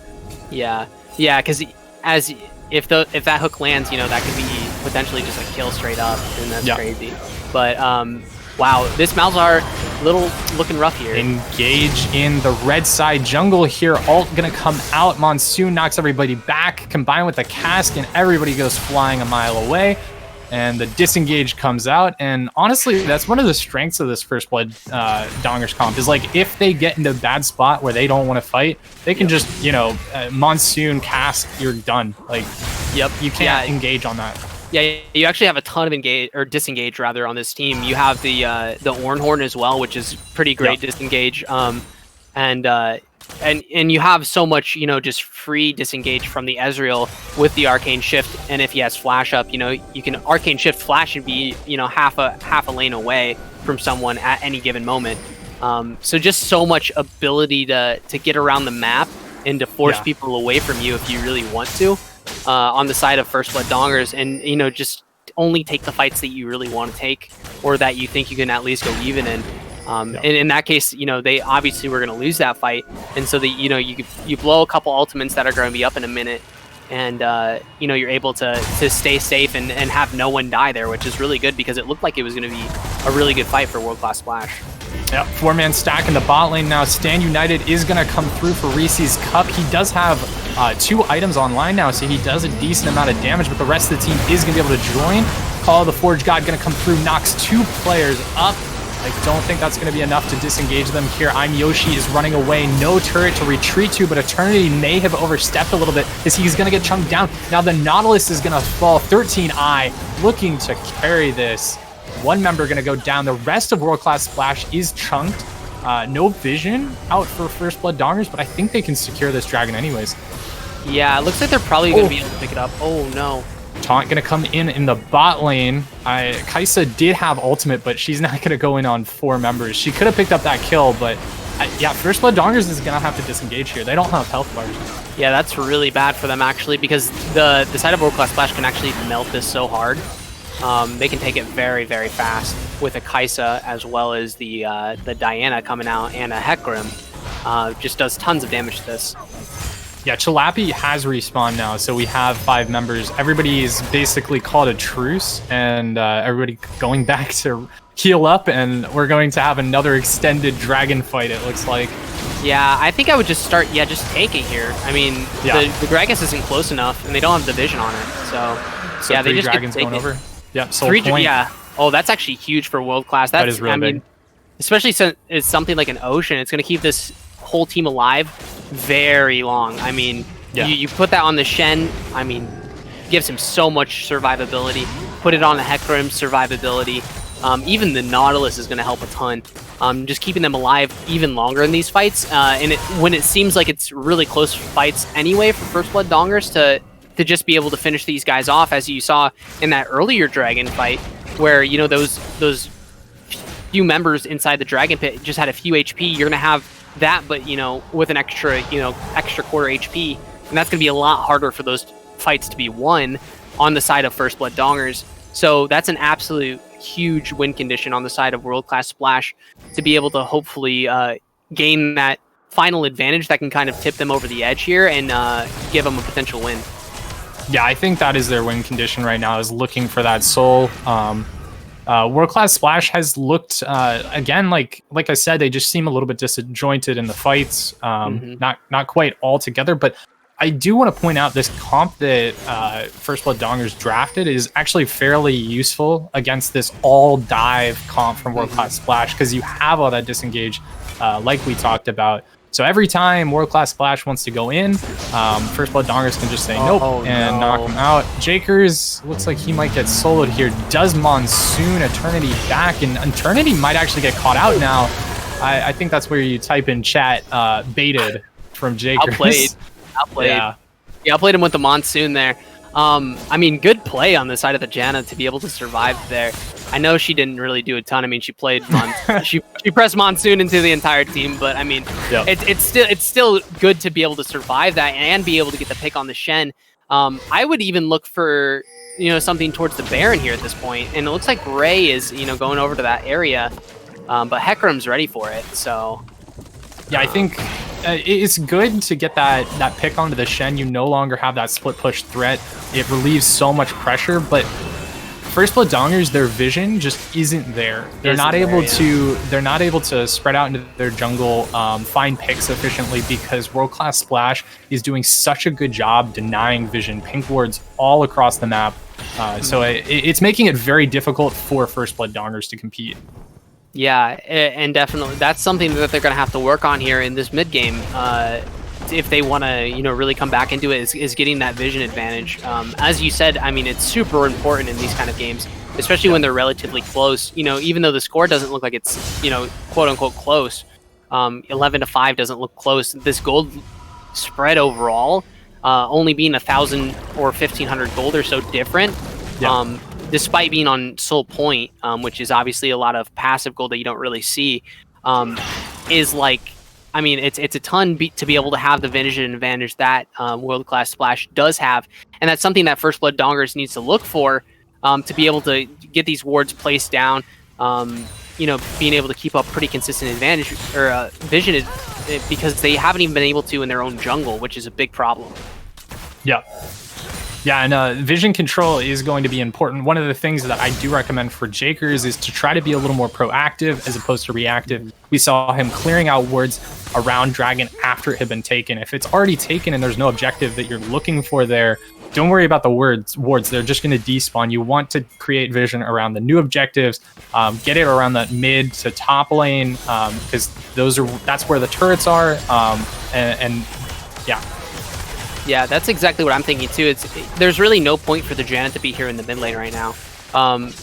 Yeah, because if that hook lands, that could be potentially just a kill straight up, and that's crazy. But wow, this Malzahar looking rough here. Engage in the red side jungle here. Ult gonna come out. Monsoon knocks everybody back, combined with the cask, and everybody goes flying a mile away. And the disengage comes out, and honestly, that's one of the strengths of this First Blood Dongers comp, is like, if they get into a bad spot where they don't want to fight, they can just, Monsoon, cask, you're done. Like, you can't engage on that. Yeah, you actually have a ton of disengage rather on this team. You have the Ornhorn as well, which is pretty great disengage. And you have so much, just free disengage from the Ezreal with the Arcane Shift, and if he has Flash up, you can Arcane Shift Flash and be, half a lane away from someone at any given moment. So just so much ability to get around the map and to force people away from you if you really want to, on the side of First Blood Dongers, and just only take the fights that you really want to take, or that you think you can at least go even in. And in that case, they obviously were going to lose that fight, and so that you blow a couple ultimates that are going to be up in a minute, and you're able to stay safe and have no one die there, which is really good, because it looked like it was going to be a really good fight for World Class Splash. Yep, 4-man stack in the bot lane now. Stand United is going to come through for Reese's Cup. He does have 2 items online now, so he does a decent amount of damage, but the rest of the team is going to be able to join. Call of the Forge God going to come through, knocks 2 players up. I don't think that's going to be enough to disengage them here. I'm Yoshi is running away. No turret to retreat to, but Eternity may have overstepped a little bit as he's going to get chunked down. Now the Nautilus is going to fall. 13i looking to carry this. 1 member going to go down. The rest of World Class Splash is chunked. No vision out for First Blood Dongers, but I think they can secure this dragon anyways. Yeah, it looks like they're probably going to be able to pick it up. Oh, no. Taunt gonna come in the bot lane. Kai'Sa did have ultimate, but she's not gonna go in on 4 members. She could have picked up that kill, but First Blood Dongers is gonna have to disengage here. They don't have health bars. Yeah, that's really bad for them, actually, because the side of World Class Splash can actually melt this so hard. They can take it very, very fast with a Kai'Sa, as well as the Diana coming out, and a Hecarim. Just does tons of damage to this. Yeah, Chalapi has respawned now, so we have 5 members. Everybody's basically called a truce, and everybody going back to heal up, and we're going to have another extended dragon fight, it looks like. Yeah, I think I would just start, just take it here. I mean, the Gragas isn't close enough, and they don't have the vision on it, so yeah, they 3 just dragons going over. Yep, so 3, yeah. Oh, that's actually huge for World Class. That is really big. especially since it's something like an ocean, it's going to keep this whole team alive very long. I mean, you put that on the Shen, I mean, gives him so much survivability. Put it on the Hecarim, survivability. Even the Nautilus is going to help a ton. Just keeping them alive even longer in these fights. And when it seems like it's really close fights anyway for First Blood Dongers to just be able to finish these guys off, as you saw in that earlier Dragon fight, where, you know, those few members inside the Dragon Pit just had a few HP. You're going to have that, but, you know, with an extra quarter HP. And that's going to be a lot harder for those fights to be won on the side of First Blood Dongers. So that's an absolute huge win condition on the side of World Class Splash to be able to hopefully gain that final advantage that can kind of tip them over the edge here and give them a potential win. Yeah, I think that is their win condition right now, is looking for that soul. World Class Splash has looked, again, like I said, they just seem a little bit disjointed in the fights, not quite all together, but I do want to point out this comp that First Blood Dongers drafted is actually fairly useful against this all-dive comp from World Class Splash, because you have all that disengage, like we talked about. So every time World Class Splash wants to go in, First Blood Dongers can just say nope and knock him out. Jakers looks like he might get soloed here. Does Monsoon Eternity back, and Eternity might actually get caught out now. I think that's where you type in chat baited from Jakers. Outplayed. Yeah, outplayed him with the Monsoon there. I mean, good play on the side of the Janna to be able to survive there. I know she didn't really do a ton. I mean, she played she pressed Monsoon into the entire team, but I mean, it's still good to be able to survive that and be able to get the pick on the Shen. I would even look for, you know, something towards the Baron here at this point, and it looks like Ray is, you know, going over to that area, but Hecarim's ready for it. So yeah, I think it's good to get that pick onto the Shen. You no longer have that split push threat. It relieves so much pressure, but First Blood Dongers, their vision just isn't there. They're not able to spread out into their jungle, find picks efficiently, because World Class Splash is doing such a good job denying vision. Pink wards all across the map. So it's making it very difficult for First Blood Dongers to compete. Yeah, and definitely that's something that they're going to have to work on here in this mid game. If they want to, you know, really come back into it, is getting that vision advantage. As you said, I mean, it's super important in these kind of games, especially when they're relatively close. You know, even though the score doesn't look like it's, you know, quote unquote close, 11-5 doesn't look close. This gold spread overall, only being 1,000 or 1,500 gold or so different, despite being on Soul Point, which is obviously a lot of passive gold that you don't really see, is like, I mean, it's a ton to be able to have the vision advantage that World Class Splash does have, and that's something that First Blood Dongers needs to look for to be able to get these wards placed down. You know, being able to keep up pretty consistent advantage or vision, because they haven't even been able to in their own jungle, which is a big problem. Yeah. Yeah, and vision control is going to be important. One of the things that I do recommend for Jakers is to try to be a little more proactive as opposed to reactive. We saw him clearing out wards around Dragon after it had been taken. If it's already taken and there's no objective that you're looking for there, don't worry about the wards. They're just going to despawn. You want to create vision around the new objectives, get it around that mid to top lane, because that's where the turrets are, and yeah. Yeah, that's exactly what I'm thinking too. There's really no point for the Janna to be here in the mid lane right now,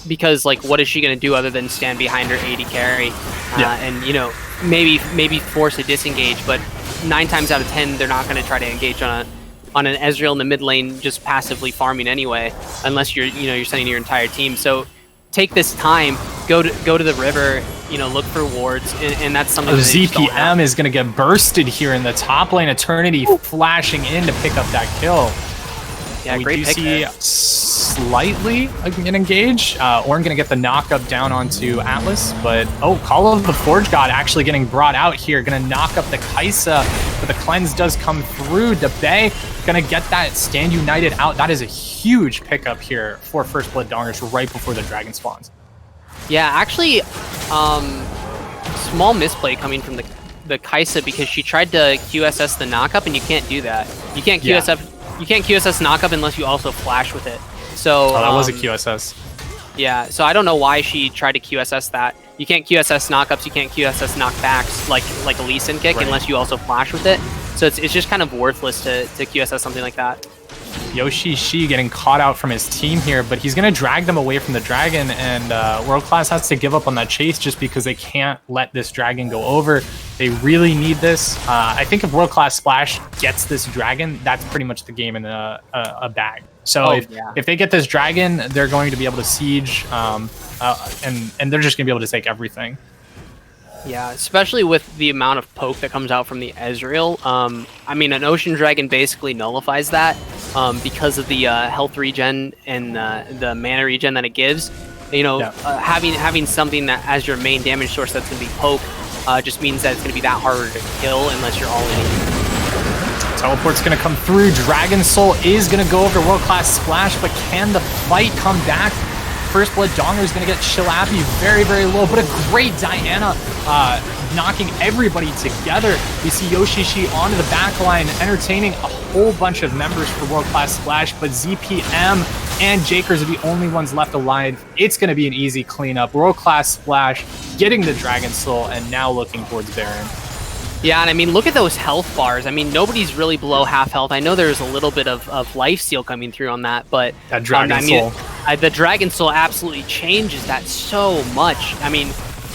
because like, what is she gonna do other than stand behind her AD carry, and, you know, maybe force a disengage? But 9 times out of 10, they're not gonna try to engage on an Ezreal in the mid lane just passively farming anyway, unless you're sending your entire team. So take this time, go to the river, you know, look for wards, and that's something. ZPM is going to get bursted here in the top lane. Eternity flashing in to pick up that kill. Yeah, we do see slightly an engage. Ornn going to get the knock up down onto Atlas, but Call of the Forge God actually getting brought out here. Going to knock up the Kaisa, but the cleanse does come through. Debay going to get that Stand United out. That is a huge pickup here for First Blood Dongers right before the dragon spawns. Yeah, actually, small misplay coming from the Kaisa, because she tried to QSS the knockup, and you can't do that. You can't QSS. You can't QSS knockup unless you also flash with it. So that was a QSS. Yeah, so I don't know why she tried to QSS that. You can't QSS knockups, you can't QSS knockbacks like a Lee Sin kick unless you also flash with it. So it's just kind of worthless to QSS something like that. Yoshi Shi getting caught out from his team here, but he's going to drag them away from the dragon, and World Class has to give up on that chase just because they can't let this dragon go over. They really need this. I think if World Class Splash gets this dragon, that's pretty much the game in a bag. So if they get this dragon, they're going to be able to siege, and they're just going to be able to take everything. Yeah, especially with the amount of poke that comes out from the Ezreal. I mean, an Ocean Dragon basically nullifies that because of the health regen and the mana regen that it gives. You know, having something that as your main damage source that's going to be poke just means that it's going to be that harder to kill unless you're all in. Teleport's going to come through. Dragon Soul is going to go over World Class Splash, but can the fight come back? First Blood Donger is going to get Chillapi very, very low, but a great Diana knocking everybody together. We see Yoshishi onto the back line, entertaining a whole bunch of members for World Class Splash, but ZPM and Jakers are the only ones left alive. It's going to be an easy cleanup. World Class Splash getting the Dragon Soul and now looking towards Baron. Yeah, and I mean, look at those health bars. I mean, nobody's really below half health. I know there's a little bit of lifesteal coming through on that, but that Dragon Soul. The Dragon Soul absolutely changes that so much. I mean,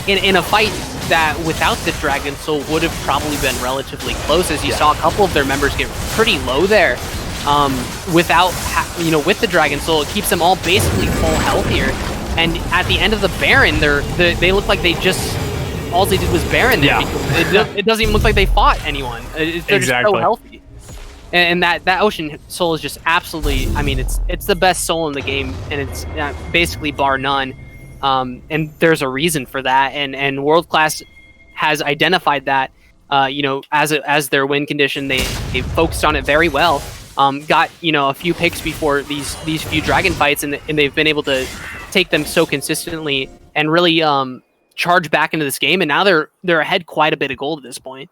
in a fight that without the Dragon Soul would have probably been relatively close, as you saw a couple of their members get pretty low there. Without, with the Dragon Soul, it keeps them all basically full health here. And at the end of the Baron, they look like they just... all they did was Baron there. It doesn't even look like they fought anyone. They're just so healthy. And that Ocean Soul is just absolutely, I mean, it's the best soul in the game, and it's basically bar none. And there's a reason for that, and World Class has identified that, as their win condition. They focused on it very well. Got a few picks before these few dragon fights, and they've been able to take them so consistently and really charge back into this game, and now they're ahead quite a bit of gold at this point.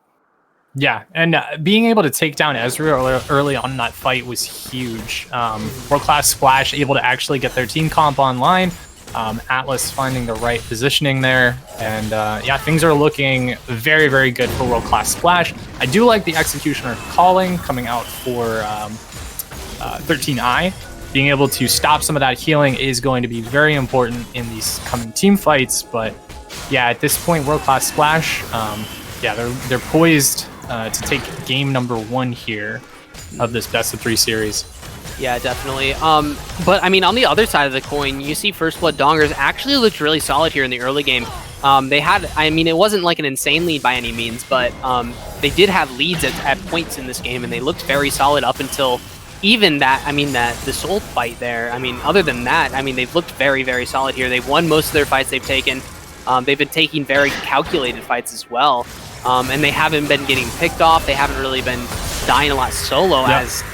Yeah, and being able to take down Ezreal early on in that fight was huge. World Class Splash able to actually get their team comp online. Atlas finding the right positioning there, and things are looking very, very good for World Class Splash. I do like the Executioner calling coming out for 13i. Being able to stop some of that healing is going to be very important in these coming team fights, but yeah, at this point, World Class Splash, they're poised to take game number 1 here of this best of 3 series. Yeah, definitely. But I mean, on the other side of the coin, you see First Blood Dongers actually looked really solid here in the early game. They had, I mean, it wasn't like an insane lead by any means, but they did have leads at points in this game, and they looked very solid up until even that, I mean, the Soul fight there. I mean, other than that, I mean, they've looked very, very solid here. They've won most of their fights they've taken. They've been taking very calculated fights as well, and they haven't been getting picked off. They haven't really been dying a lot solo, as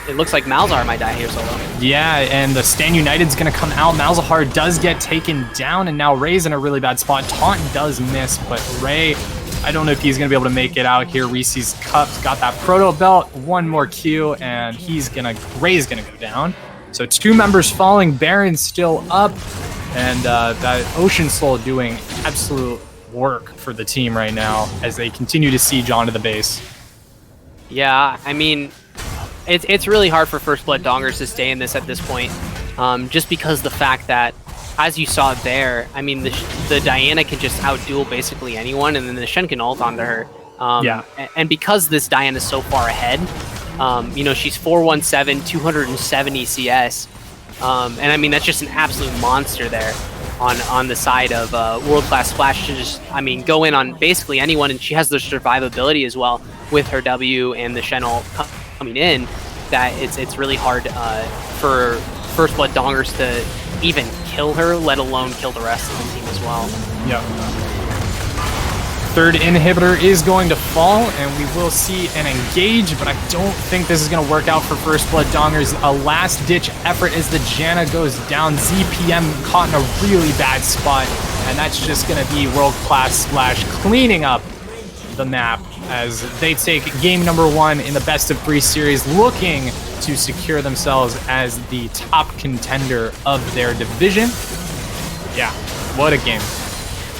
it looks like Malzahar might die here solo. Yeah, and the Stand United's going to come out. Malzahar does get taken down, and now Ray's in a really bad spot. Taunt does miss, but Ray, I don't know if he's going to be able to make it out here. Reese's Cups got that Proto Belt, one more Q, and Ray's going to go down. So 2 members falling, Baron's still up. And that Ocean Soul doing absolute work for the team right now as they continue to siege onto the base. Yeah, I mean, it's really hard for First Blood Dongers to stay in this at this point, just because the fact that, as you saw there, I mean, the Diana can just outduel basically anyone, and then the Shen can ult onto her. And because this Diana is so far ahead, she's 417, 270 CS. And I mean, that's just an absolute monster there on the side of World Class Splash to just, I mean, go in on basically anyone, and she has the survivability as well with her W and the Shen ult coming in, that it's really hard for First Blood Dongers to even kill her, let alone kill the rest of the team as well. Yep. Third inhibitor is going to fall, and we will see an engage, but I don't think this is going to work out for First Blood Dongers. A last-ditch effort as the Janna goes down. ZPM caught in a really bad spot, and that's just going to be World Class Splash cleaning up the map as they take game number 1 in the best of 3 series, looking to secure themselves as the top contender of their division. Yeah, what a game.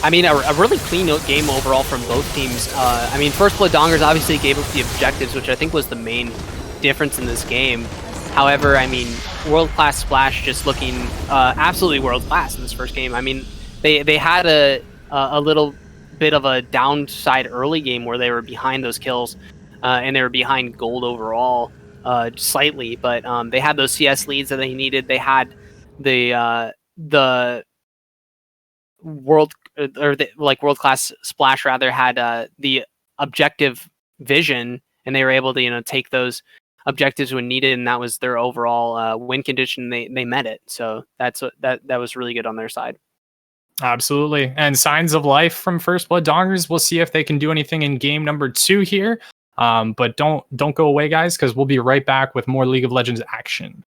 I mean, a really clean game overall from both teams. I mean, First Blood Dongers obviously gave up the objectives, which I think was the main difference in this game. However, I mean, World Class Splash just looking absolutely world class in this first game. I mean, they had a little bit of a downside early game where they were behind those kills, and they were behind gold overall slightly, but they had those CS leads that they needed. They had the world or the, like World Class Splash rather had the objective vision, and they were able to take those objectives when needed, and that was their overall win condition. They met it, so that was really good on their side. Absolutely. And signs of life from First Blood Dongers. We'll see if they can do anything in game number 2 here. But don't go away, guys, because we'll be right back with more League of Legends action.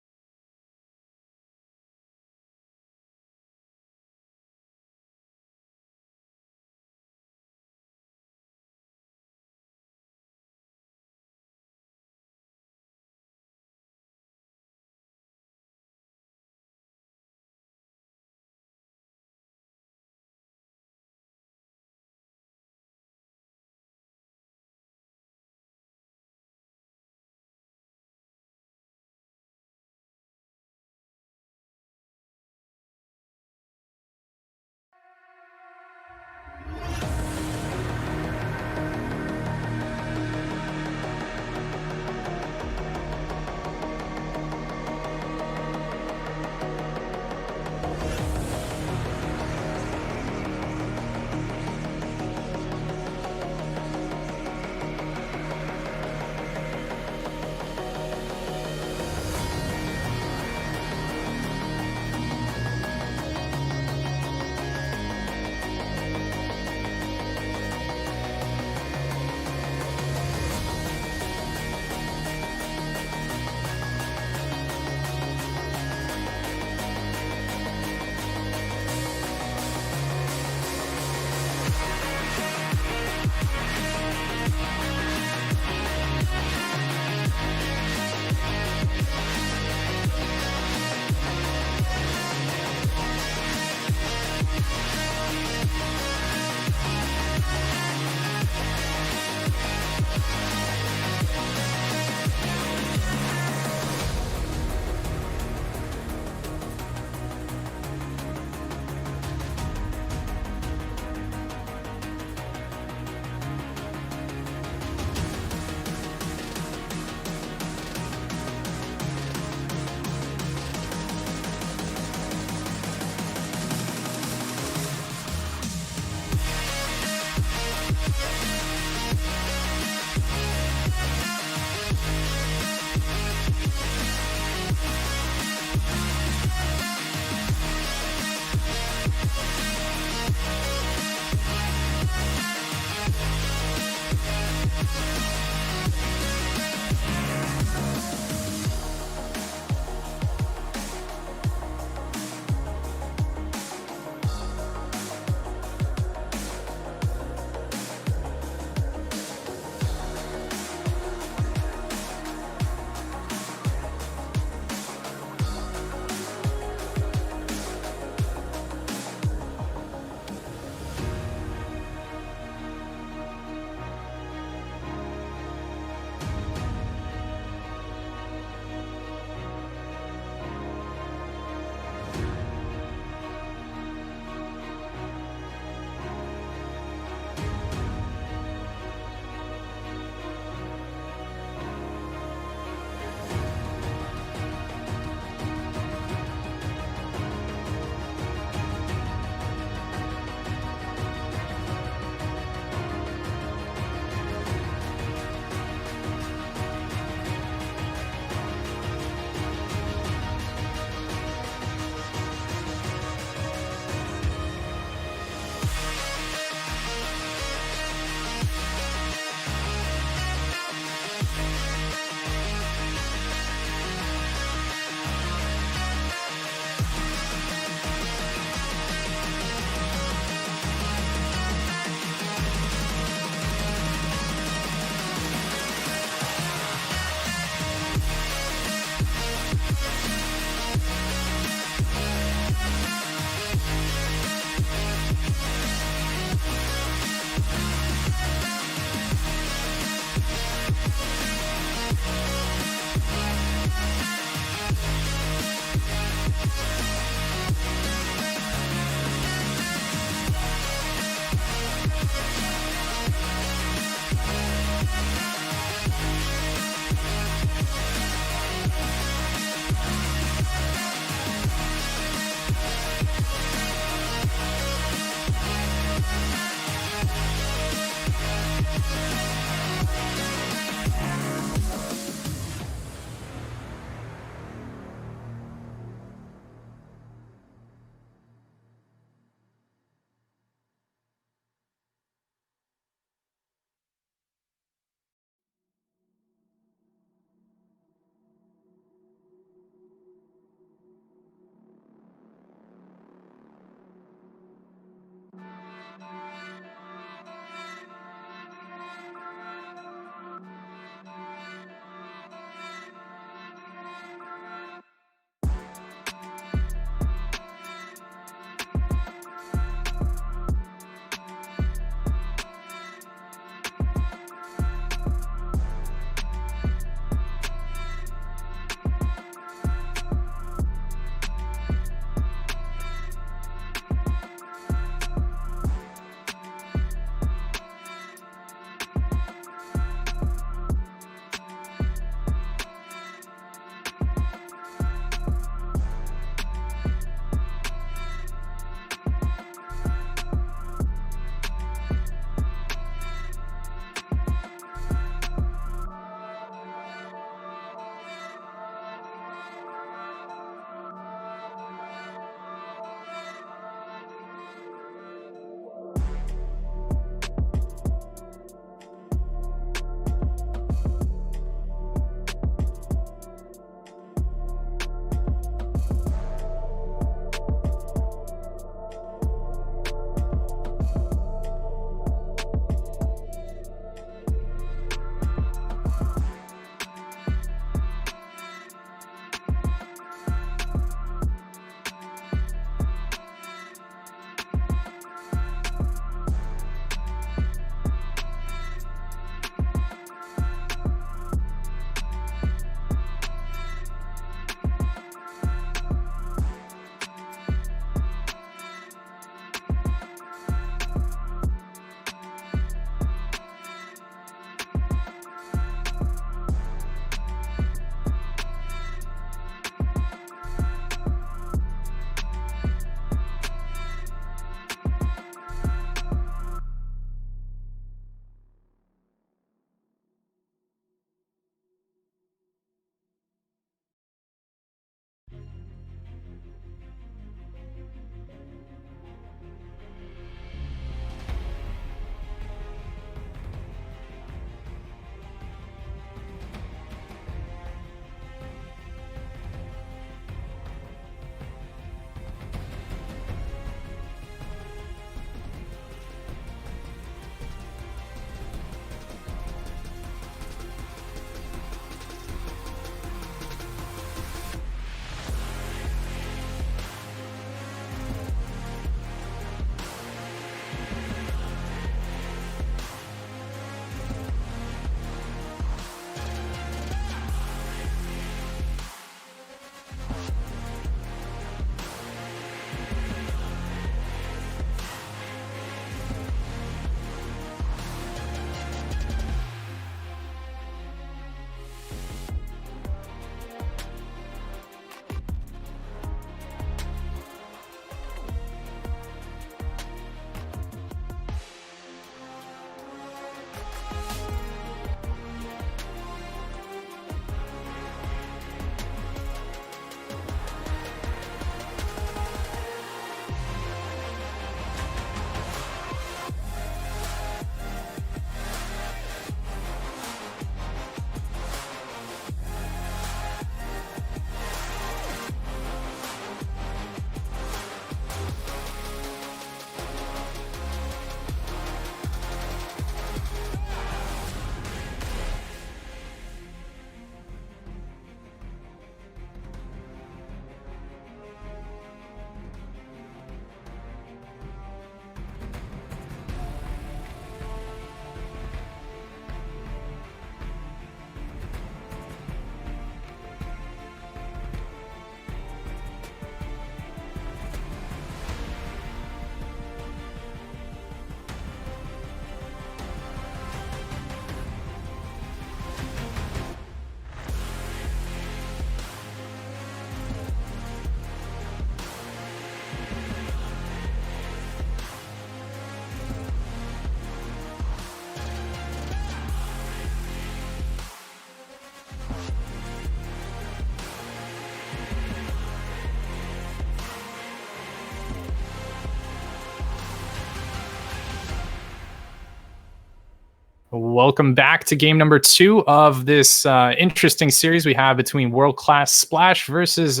Welcome back to game number 2 of this interesting series we have between World Class Splash versus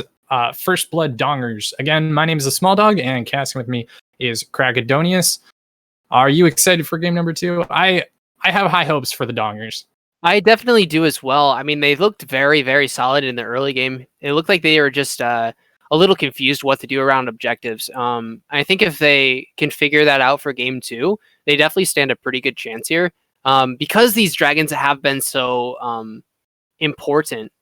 First Blood Dongers. Again, my name is the Small Dog, and casting with me is Kragadonius. Are you excited for game number 2? I have high hopes for the Dongers. I definitely do as well. I mean, they looked very, very solid in the early game. It looked like they were just a little confused what to do around objectives. I think if they can figure that out for game 2, they definitely stand a pretty good chance here. Because these dragons have been so important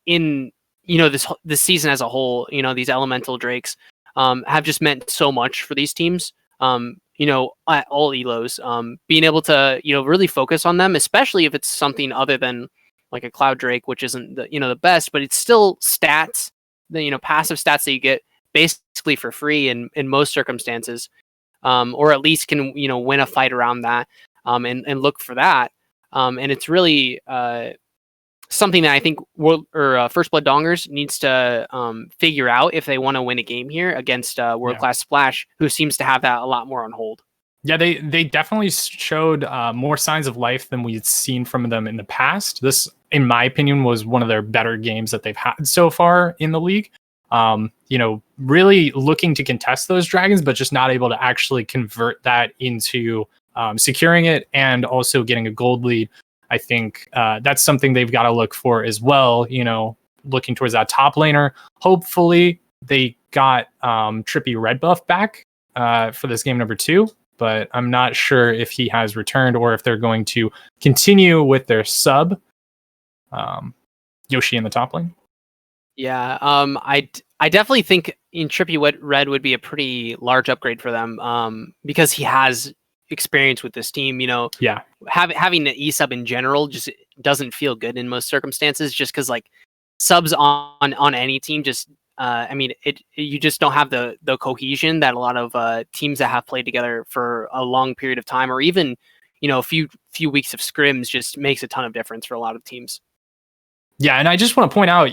in this season as a whole. These elemental drakes have just meant so much for these teams. At all elos, being able to really focus on them, especially if it's something other than like a cloud drake, which isn't the best, but it's still stats, the passive stats that you get basically for free in most circumstances, or at least can win a fight around that. And look for that. And it's really something that I think First Blood Dongers needs to figure out if they want to win a game here against World Class Splash, who seems to have that a lot more on hold. Yeah, they definitely showed more signs of life than we'd seen from them in the past. This, in my opinion, was one of their better games that they've had so far in the league. Really looking to contest those dragons, but just not able to actually convert that into securing it and also getting a gold lead. I think that's something they've got to look for as well. Looking towards that top laner. Hopefully they got Trippy Red buff back for this game number 2, but I'm not sure if he has returned or if they're going to continue with their sub Yoshi in the top lane. Yeah, I definitely think in Trippy Red would be a pretty large upgrade for them because he has experience with this team. Having an E-sub in general just doesn't feel good in most circumstances, just because like subs on any team just you just don't have the cohesion that a lot of teams that have played together for a long period of time, or even a few weeks of scrims, just makes a ton of difference for a lot of teams. Yeah, and I just want to point out,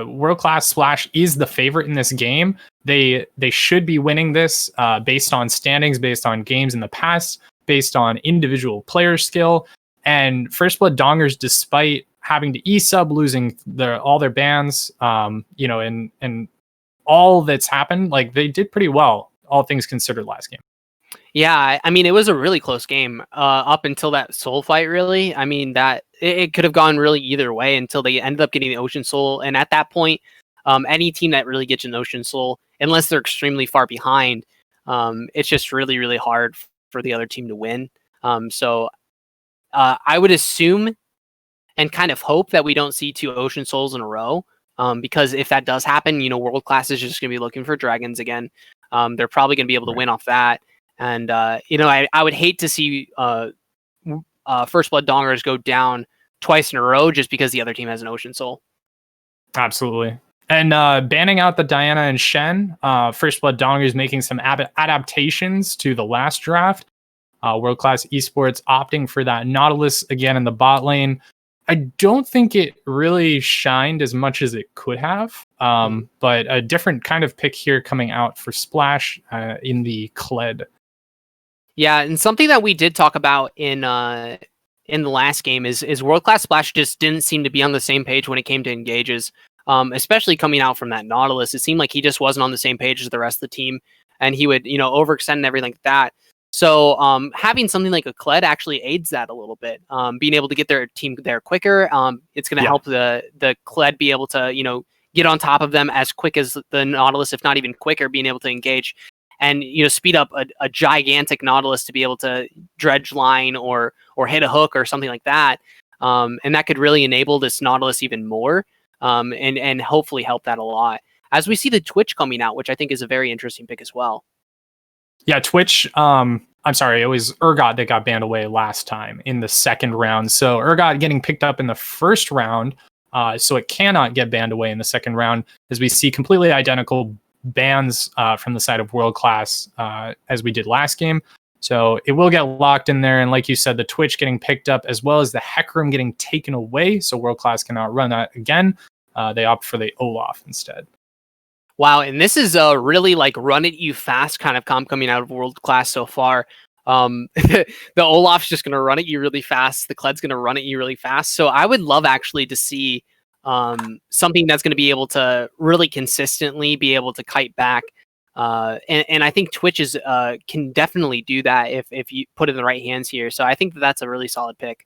World Class Splash is the favorite in this game. They should be winning this based on standings, based on games in the past, based on individual player skill. And First Blood Dongers, despite having to E-sub, losing all their bans, and all that's happened, like they did pretty well, all things considered, last game. Yeah, I mean, it was a really close game up until that soul fight, really. I mean, that it could have gone really either way until they ended up getting the Ocean Soul. And at that point, any team that really gets an Ocean Soul, unless they're extremely far behind, it's just really, really hard for the other team to win. So I would assume and kind of hope that we don't see 2 Ocean Souls in a row, because if that does happen, World Class is just going to be looking for dragons again. They're probably going to be able to win off that. And, I would hate to see First Blood Dongers go down twice in a row just because the other team has an Ocean Soul. Absolutely. And banning out the Diana and Shen, First Blood Dongers making some adaptations to the last draft. World Class Esports opting for that Nautilus again in the bot lane. I don't think it really shined as much as it could have, but a different kind of pick here coming out for Splash in the Kled. Yeah, and something that we did talk about in the last game is World Class Splash just didn't seem to be on the same page when it came to engages, especially coming out from that Nautilus. It seemed like he just wasn't on the same page as the rest of the team, and he would overextend and everything like that. So having something like a Kled actually aids that a little bit, being able to get their team there quicker. It's going to help the Kled be able to get on top of them as quick as the Nautilus, if not even quicker, being able to engage. And speed up a gigantic Nautilus to be able to dredge line or hit a hook or something like that, and that could really enable this Nautilus even more, and hopefully help that a lot as we see the Twitch coming out, which I think is a very interesting pick as well. Yeah, Twitch. I'm sorry, it was Urgot that got banned away last time in the second round. So Urgot getting picked up in the first round, so it cannot get banned away in the second round, as we see completely identical bans from the side of World Class as we did last game. So it will get locked in there. And like you said, the Twitch getting picked up as well as the Hecarim getting taken away. So World Class cannot run that again. They opt for the Olaf instead. Wow, and this is a really like run at you fast kind of comp coming out of World Class so far. the Olaf's just going to run at you really fast. The Kled's going to run at you really fast. So I would love actually to see something that's going to be able to really consistently be able to kite back. And I think Twitch can definitely do that if you put it in the right hands here. So I think that's a really solid pick.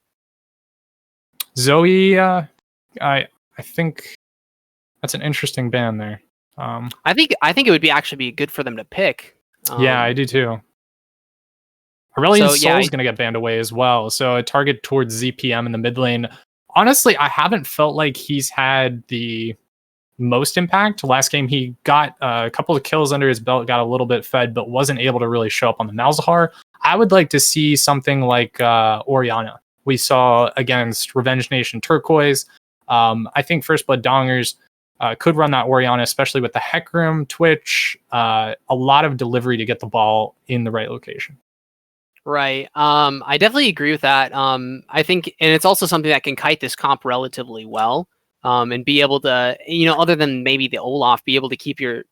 Zoe, I think that's an interesting ban there. I think it would actually be good for them to pick. Yeah, I do too. Aurelion Sol's going to get banned away as well. So a target towards ZPM in the mid lane. Honestly, I haven't felt like he's had the most impact. Last game, he got a couple of kills under his belt, got a little bit fed, but wasn't able to really show up on the Malzahar. I would like to see something like Orianna we saw against Revenge Nation Turquoise. I think First Blood Dongers could run that Orianna, especially with the Hecarim, Twitch, a lot of delivery to get the ball in the right location. Right. I definitely agree with that. I think, and it's also something that can kite this comp relatively well, and be able to, other than maybe the Olaf, be able to keep your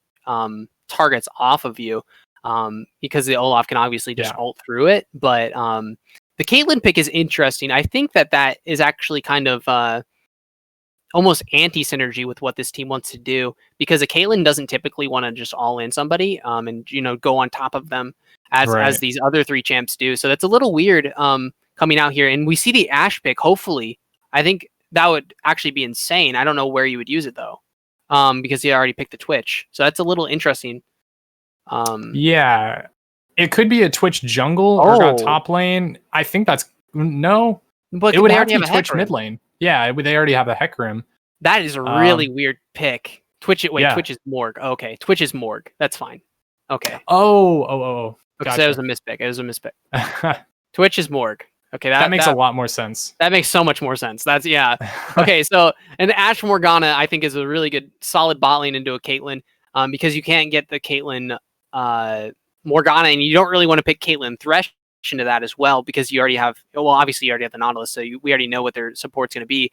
targets off of you, because the Olaf can obviously just ult through it. But the Caitlyn pick is interesting. I think that is actually kind of almost anti-synergy with what this team wants to do, because a Caitlyn doesn't typically want to just all in somebody and go on top of them as these other 3 champs do. So that's a little weird coming out here. And we see the Ashe pick, hopefully. I think that would actually be insane. I don't know where you would use it though, because he already picked the Twitch. So that's a little interesting. Yeah, it could be a Twitch jungle or got top lane. I think that's no. But it would have to be Twitch mid lane. Yeah, they already have a Hecarim. That is a really weird pick. Twitch is Morg. Okay, Twitch is Morg. That's fine. Okay. Oh. Gotcha. So it was a mispick. Twitch is Morg. Okay, that makes a lot more sense. That makes so much more sense. Okay, so and the Ashe Morgana I think is a really good solid bot lane into a Caitlyn, because you can't get the Caitlyn Morgana, and you don't really want to pick Caitlyn Thresh into that as well, because you already have, obviously you already have the Nautilus, so we already know what their support's going to be.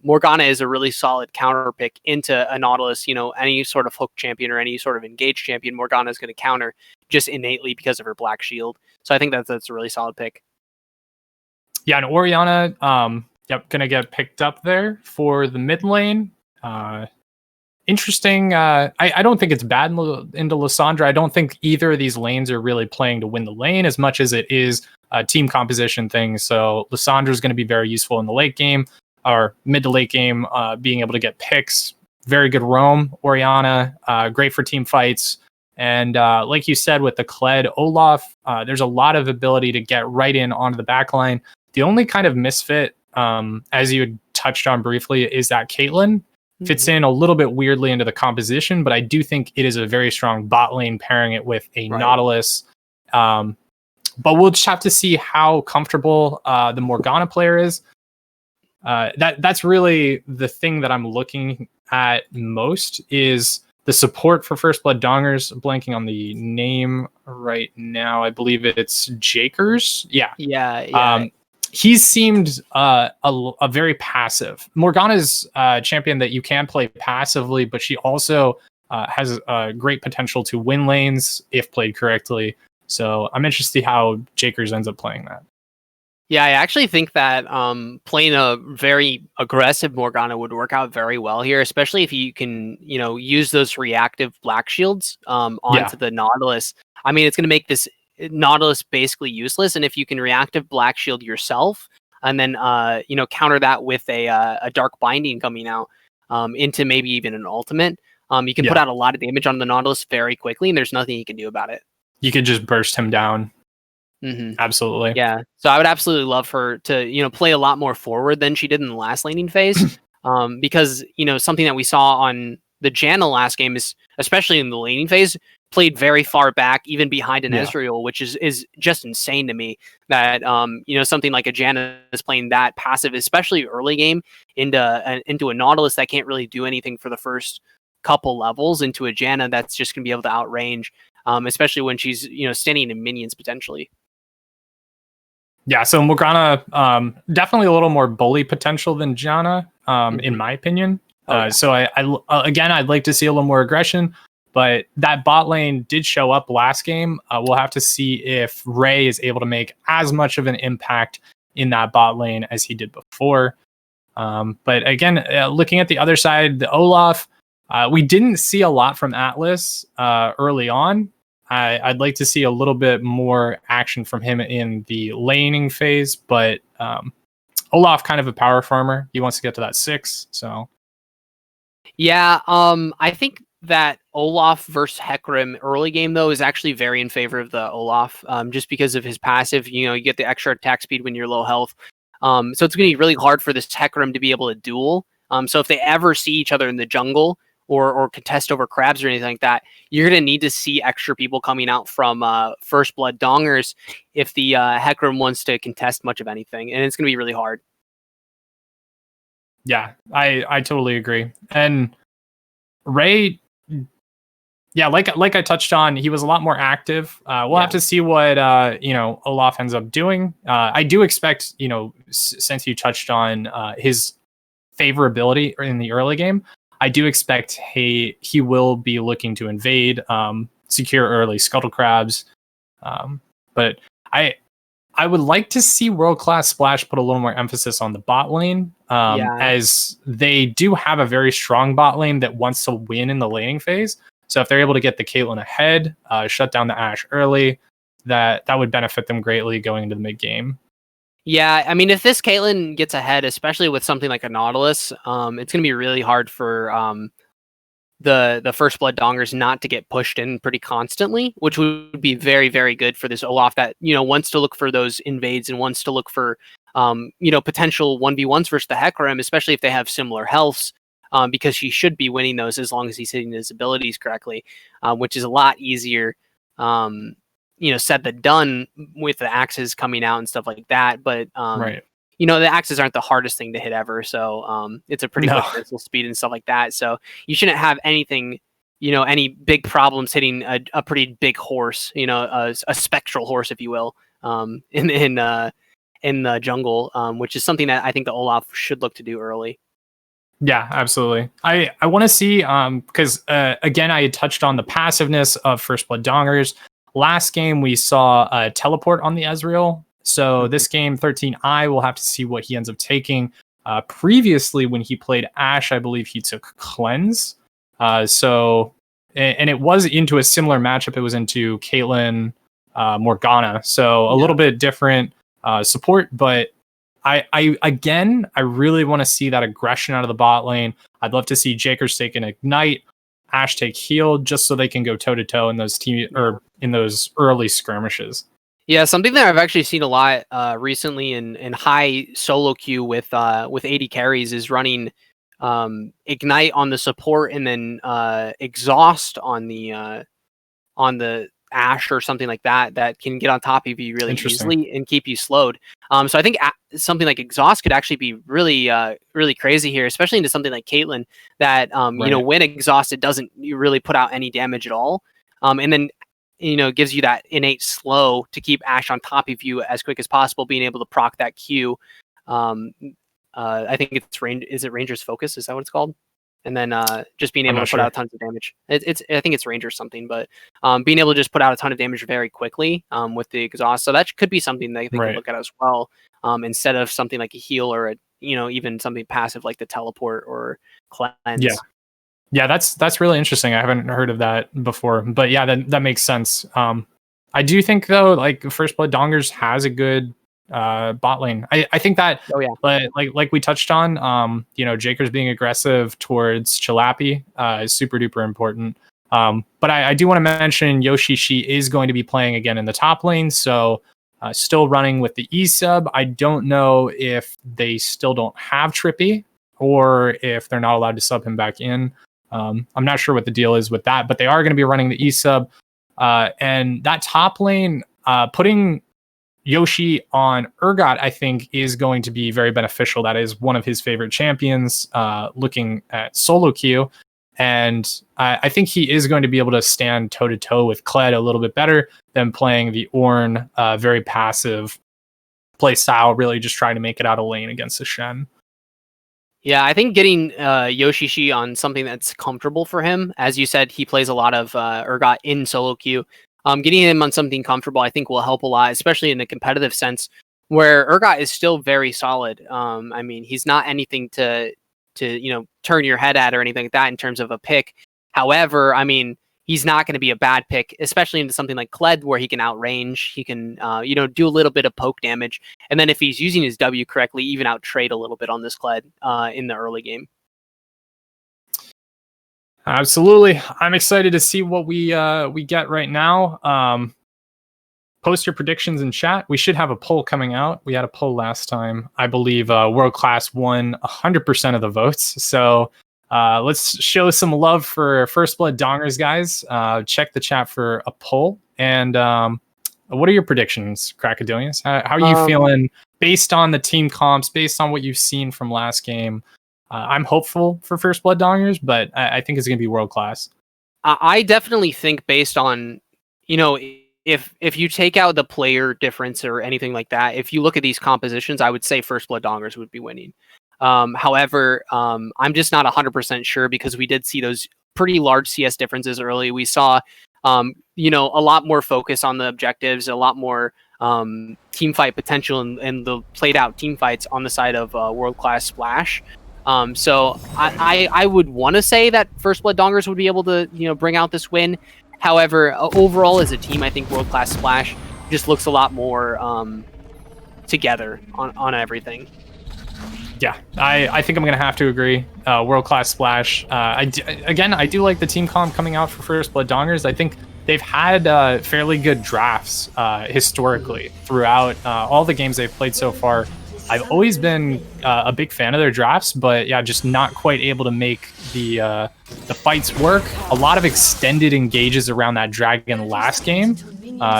Morgana is a really solid counter pick into a Nautilus. Any sort of hook champion or any sort of engaged champion, Morgana is going to counter just innately because of her black shield. So I think that's a really solid pick. Yeah, and Orianna, going to get picked up there for the mid lane. Interesting. I don't think it's bad into Lissandra. I don't think either of these lanes are really playing to win the lane as much as it is a team composition thing. So Lissandra is going to be very useful in the late game or mid to late game, being able to get picks. Very good roam. Orianna, great for team fights. And like you said, with the Kled Olaf, there's a lot of ability to get right in onto the back line. The only kind of misfit, as you had touched on briefly, is that Caitlyn fits in a little bit weirdly into the composition, but I do think it is a very strong bot lane pairing it with a Nautilus. But we'll just have to see how comfortable the Morgana player is. That's really the thing that I'm looking at most, is the support for First Blood Dongers. Blanking on the name right now. I believe it's Jakers. Yeah. He seemed a very passive. Morgana's champion that you can play passively, but she also has great potential to win lanes if played correctly. So I'm interested to see how Jakers ends up playing that. Yeah, I actually think that playing a very aggressive Morgana would work out very well here, especially if you can, use those reactive black shields onto the Nautilus. I mean, it's going to make this Nautilus basically useless, and if you can reactive black shield yourself and then counter that with a dark binding coming out into maybe even an ultimate, you can put out a lot of damage on the Nautilus very quickly, and there's nothing you can do about it. You could just burst him down. Mm-hmm. Absolutely. Yeah, so I would absolutely love her to play a lot more forward than she did in the last laning phase, because something that we saw on the Janna last game is, especially in the laning phase, played very far back, even behind an Ezreal, which is just insane to me that something like a Janna is playing that passive, especially early game, into a Nautilus that can't really do anything for the first couple levels, into a Janna that's just gonna be able to outrange, especially when she's standing in minions potentially. Yeah, so Morgana, definitely a little more bully potential than Janna, in my opinion. So I again, I'd like to see a little more aggression, But that bot lane did show up last game. We'll have to see if Ray is able to make as much of an impact in that bot lane as he did before. But again, looking at the other side, the Olaf, we didn't see a lot from Atlas early on. I'd like to see a little bit more action from him in the laning phase, but Olaf kind of a power farmer. He wants to get to that 6, so Yeah, I think that Olaf versus Hecarim early game though is actually very in favor of the Olaf, just because of his passive. You get the extra attack speed when you're low health. So it's going to be really hard for this Hecarim to be able to duel. So if they ever see each other in the jungle or contest over crabs or anything like that, you're going to need to see extra people coming out from First Blood Dongers if the Hecarim wants to contest much of anything, and it's going to be really hard. Yeah, I totally agree. And Ray, yeah, like I touched on, he was a lot more active. We'll have to see what Olaf ends up doing. I do expect, since you touched on his favorability in the early game, I do expect he will be looking to invade, secure early scuttle crabs. But I would like to see World Class Splash put a little more emphasis on the bot lane, as they do have a very strong bot lane that wants to win in the laning phase. So if they're able to get the Caitlyn ahead, shut down the Ashe early, that would benefit them greatly going into the mid game. Yeah, I mean, if this Caitlyn gets ahead, especially with something like a Nautilus, it's going to be really hard for the First Blood Dongers not to get pushed in pretty constantly, which would be very, very good for this Olaf that, wants to look for those invades and wants to look for, potential 1v1s versus the Hecarim, especially if they have similar healths, because he should be winning those as long as he's hitting his abilities correctly, which is a lot easier, said than done with the axes coming out and stuff like that. But, Right. the axes aren't the hardest thing to hit ever. So it's a pretty quick missile speed and stuff like that. So you shouldn't have anything, any big problems hitting a pretty big horse, a spectral horse, if you will, in the jungle, which is something that I think the Olaf should look to do early. Yeah, absolutely. I want to see, because again, I had touched on the passiveness of First Blood Dongers. Last game, we saw a teleport on the Ezreal. So this game, 13i, we'll have to see what he ends up taking. Previously, when he played Ashe, I believe he took Cleanse. And it was into a similar matchup. It was into Caitlyn Morgana. So a little bit different support, but I really want to see that aggression out of the bot lane. I'd love to see Jakers take an Ignite, Ashe take heal, just so they can go toe to toe in those or in those early skirmishes. Yeah, something that I've actually seen a lot recently in high solo queue with AD carries is running Ignite on the support and then Exhaust on the Ashe or something like that can get on top of you really easily and keep you slowed. So I think something like Exhaust could actually be really really crazy here, especially into something like Caitlyn that when exhausted doesn't really put out any damage at all, and then gives you that innate slow to keep Ashe on top of you as quick as possible, being able to proc that Q. I think it's is it Ranger's Focus? Is that what it's called? And then just being able to put out tons of damage. I think it's Ranger something, but being able to just put out a ton of damage very quickly with the exhaust. So that could be something that they could look at as well, instead of something like a heal or even something passive like the teleport or cleanse. Yeah, that's really interesting. I haven't heard of that before, but yeah, that makes sense. I do think though, like First Blood Dongers has a good bot lane. I think that like we touched on, Jakers being aggressive towards Chilapi is super duper important. But I do want to mention Yoshi. She is going to be playing again in the top lane, so still running with the E sub. I don't know if they still don't have Trippy or if they're not allowed to sub him back in. I'm not sure what the deal is with that, but they are going to be running the E sub, and that top lane, putting Yoshi on Urgot, I think, is going to be very beneficial. That is one of his favorite champions, looking at solo queue, and I think he is going to be able to stand toe to toe with Kled a little bit better than playing the Ornn, very passive play style, really just trying to make it out of lane against the Shen. Yeah, I think getting Yoshishi on something that's comfortable for him, as you said, he plays a lot of Urgot in solo queue. Getting him on something comfortable, I think, will help a lot, especially in a competitive sense, where Urgot is still very solid. I mean, he's not anything to turn your head at or anything like that in terms of a pick. However, I mean, he's not going to be a bad pick, especially into something like Kled, where he can outrange, he can do a little bit of poke damage, and then if he's using his W correctly, even out trade a little bit on this Kled in the early game. Absolutely, I'm excited to see what we get right now. Post your predictions in chat. We should have a poll coming out. We had a poll last time. I believe World Class won 100% of the votes. So let's show some love for First Blood Dongers, guys. Check the chat for a poll. And what are your predictions, Cracadonius? How are you feeling based on the team comps, based on what you've seen from last game? I'm hopeful for First Blood Dongers, but I think it's going to be World Class. I definitely think based on, if you take out the player difference or anything like that, if you look at these compositions, I would say First Blood Dongers would be winning. However, I'm just not 100% sure because we did see those pretty large CS differences early. We saw, a lot more focus on the objectives, a lot more team fight potential and the played out team fights on the side of World Class Splash. So I would want to say that First Blood Dongers would be able to, bring out this win. However, overall as a team, I think World Class Splash just looks a lot more together on everything. Yeah, I think I'm going to have to agree. World Class Splash. I do like the team comp coming out for First Blood Dongers. I think they've had fairly good drafts historically throughout all the games they've played so far. I've always been a big fan of their drafts, but yeah, just not quite able to make the fights work. A lot of extended engages around that dragon last game.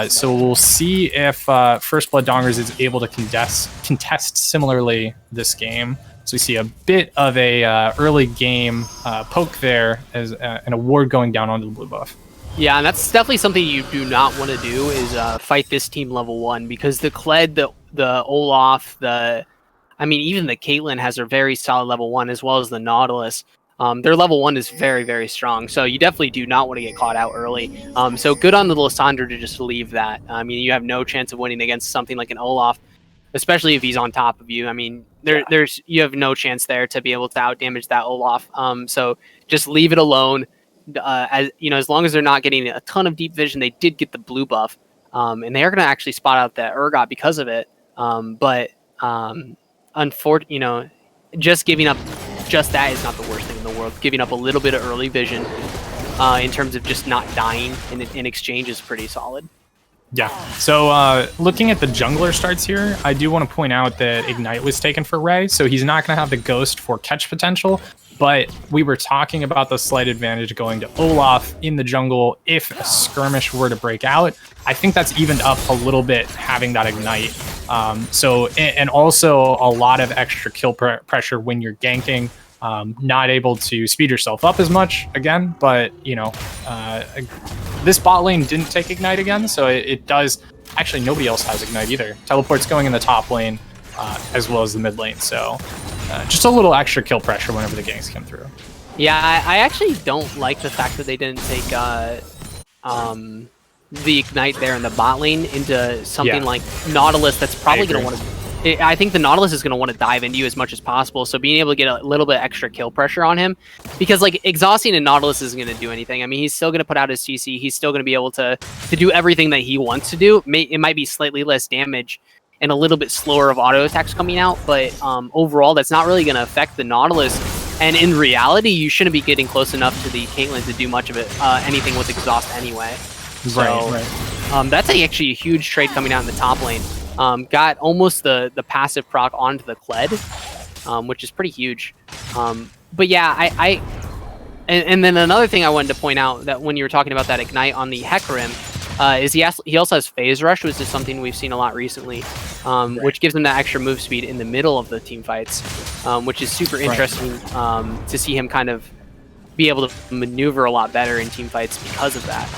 So we'll see if First Blood Dongers is able to contest similarly this game. So we see a bit of a early game poke there as an award going down onto the blue buff. Yeah, and that's definitely something you do not want to do is fight this team level 1 because the Kled, the Olaf, even the Caitlyn has a very solid level 1 as well as the Nautilus. Their level 1 is very, very strong, so you definitely do not want to get caught out early. So good on the Lissandra to just leave that. I mean, you have no chance of winning against something like an Olaf, especially if he's on top of you. I mean, you have no chance there to be able to out damage that Olaf. So just leave it alone. As long as they're not getting a ton of deep vision, they did get the blue buff, and they are going to actually spot out that Urgot because of it. Unfortunately, just giving up just that is not the worst thing in the world. Giving up a little bit of early vision in terms of just not dying in exchange is pretty solid. Yeah. So looking at the jungler starts here, I do want to point out that Ignite was taken for Ray, so he's not going to have the Ghost for catch potential. But we were talking about the slight advantage going to Olaf in the jungle if a skirmish were to break out. I think that's evened up a little bit having that Ignite. And also a lot of extra kill pressure when you're ganking. Not able to speed yourself up as much again, but this bot lane didn't take Ignite again, so it does. Actually, nobody else has Ignite either. Teleport's going in the top lane as well as the mid lane, so just a little extra kill pressure whenever the ganks come through. Yeah, I actually don't like the fact that they didn't take the Ignite there in the bot lane into something like Nautilus that's probably going to want to... I think the Nautilus is going to want to dive into you as much as possible, so being able to get a little bit extra kill pressure on him, because like exhausting a Nautilus isn't going to do anything. I mean, he's still going to put out his CC, he's still going to be able to do everything that he wants to do. It might be slightly less damage and a little bit slower of auto attacks coming out, but overall that's not really going to affect the Nautilus. And in reality, you shouldn't be getting close enough to the Caitlyn to do much of it, anything with exhaust anyway. So, right. That's actually a huge trade coming out in the top lane. Got almost the passive proc onto the Kled, which is pretty huge. But yeah, and then another thing I wanted to point out that when you were talking about that Ignite on the Hecarim, is he also has Phase Rush, which is something we've seen a lot recently, which gives him that extra move speed in the middle of the team fights, which is super interesting to see him kind of be able to maneuver a lot better in team fights because of that.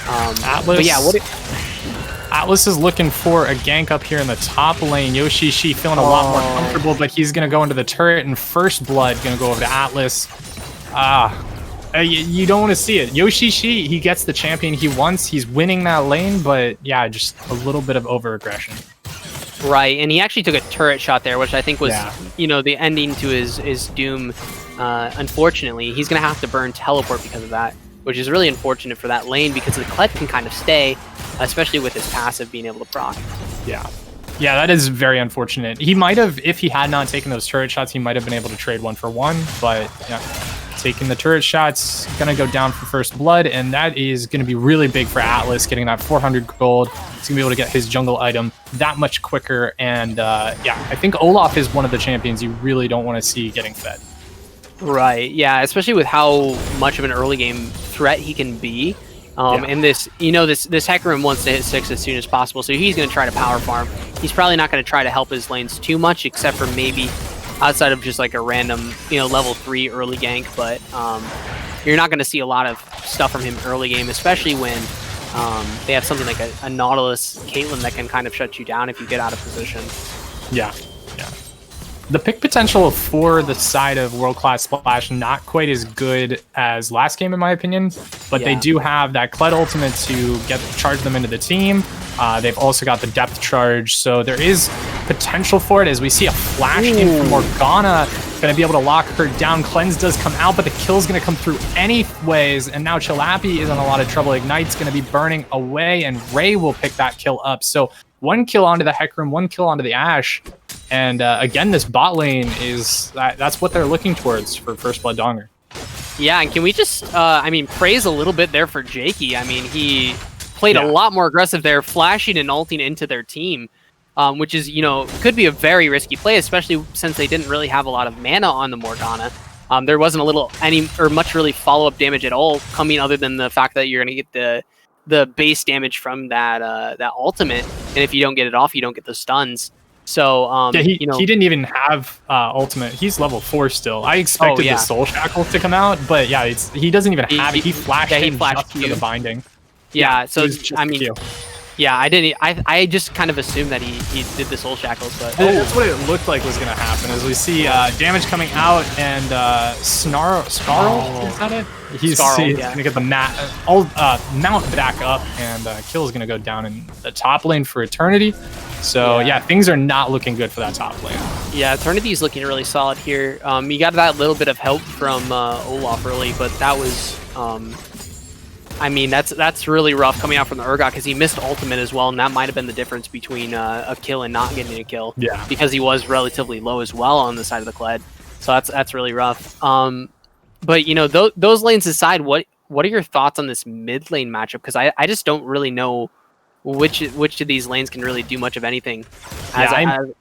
Atlas, but yeah, Atlas is looking for a gank up here in the top lane. Yoshishi feeling a lot more comfortable, but he's going to go into the turret, and First Blood going to go over to Atlas. You don't want to see it. Yoshishi, he gets the champion he wants. He's winning that lane, but yeah, just a little bit of over-aggression. Right, and he actually took a turret shot there, which I think was, the ending to his doom. Unfortunately, he's going to have to burn teleport because of that, which is really unfortunate for that lane because the Kled can kind of stay, especially with his passive being able to proc. Yeah, that is very unfortunate. He might have, if he had not taken those turret shots, he might have been able to trade 1-for-1, but yeah. Taking the turret shots, gonna go down for First Blood, and that is gonna be really big for Atlas, getting that 400 gold. He's gonna be able to get his jungle item that much quicker, and yeah, I think Olaf is one of the champions you really don't want to see getting fed. Right, yeah, especially with how much of an early game threat he can be. And this Heck Room wants to hit 6 as soon as possible, so he's gonna try to power farm. He's probably not gonna try to help his lanes too much, except for maybe outside of just like a random, level 3 early gank, but you're not going to see a lot of stuff from him early game, especially when they have something like a Nautilus Caitlyn that can kind of shut you down if you get out of position. Yeah. The pick potential for the side of World Class Splash not quite as good as last game in my opinion, but they do have that Kled ultimate to charge them into the team. They've also got the depth charge, so there is potential for it as we see a flash in from Morgana, going to be able to lock her down. Cleanse does come out, but the kill's going to come through anyways, and now Chilapi is in a lot of trouble. Ignite's going to be burning away, and Ray will pick that kill up. So 1 kill onto the Heck Room, 1 kill onto the Ashe, and again, this bot lane is that's what they're looking towards for First Blood Donger. Yeah, and can we just, praise a little bit there for Jakey? I mean, he played a lot more aggressive there, flashing and ulting into their team, which is, could be a very risky play, especially since they didn't really have a lot of mana on the Morgana. There wasn't much really follow-up damage at all coming other than the fact that you're going to get the base damage from that ultimate, and if you don't get it off, you don't get the stuns. So he didn't even have ultimate. He's level 4 still. I expected the Soul Shackles to come out, but yeah, he doesn't even have it. He flashed just for the binding. Yeah, so I mean, yeah, I just kind of assumed that he did the Soul Shackles, but that's what it looked like was gonna happen. As we see damage coming out, and Snarl, is that it? He's gonna get the mount back up, and kill is gonna go down in the top lane for Eternity. So yeah, things are not looking good for that top lane. Yeah, Eternity is looking really solid here. You got that little bit of help from Olaf early, but that was that's really rough coming out from the Urgot because he missed ultimate as well, and that might have been the difference between a kill and not getting a kill. Yeah, because he was relatively low as well on the side of the Kled, so that's really rough. But those lanes aside, what are your thoughts on this mid lane matchup? Because I just don't really know which of these lanes can really do much of anything. I'm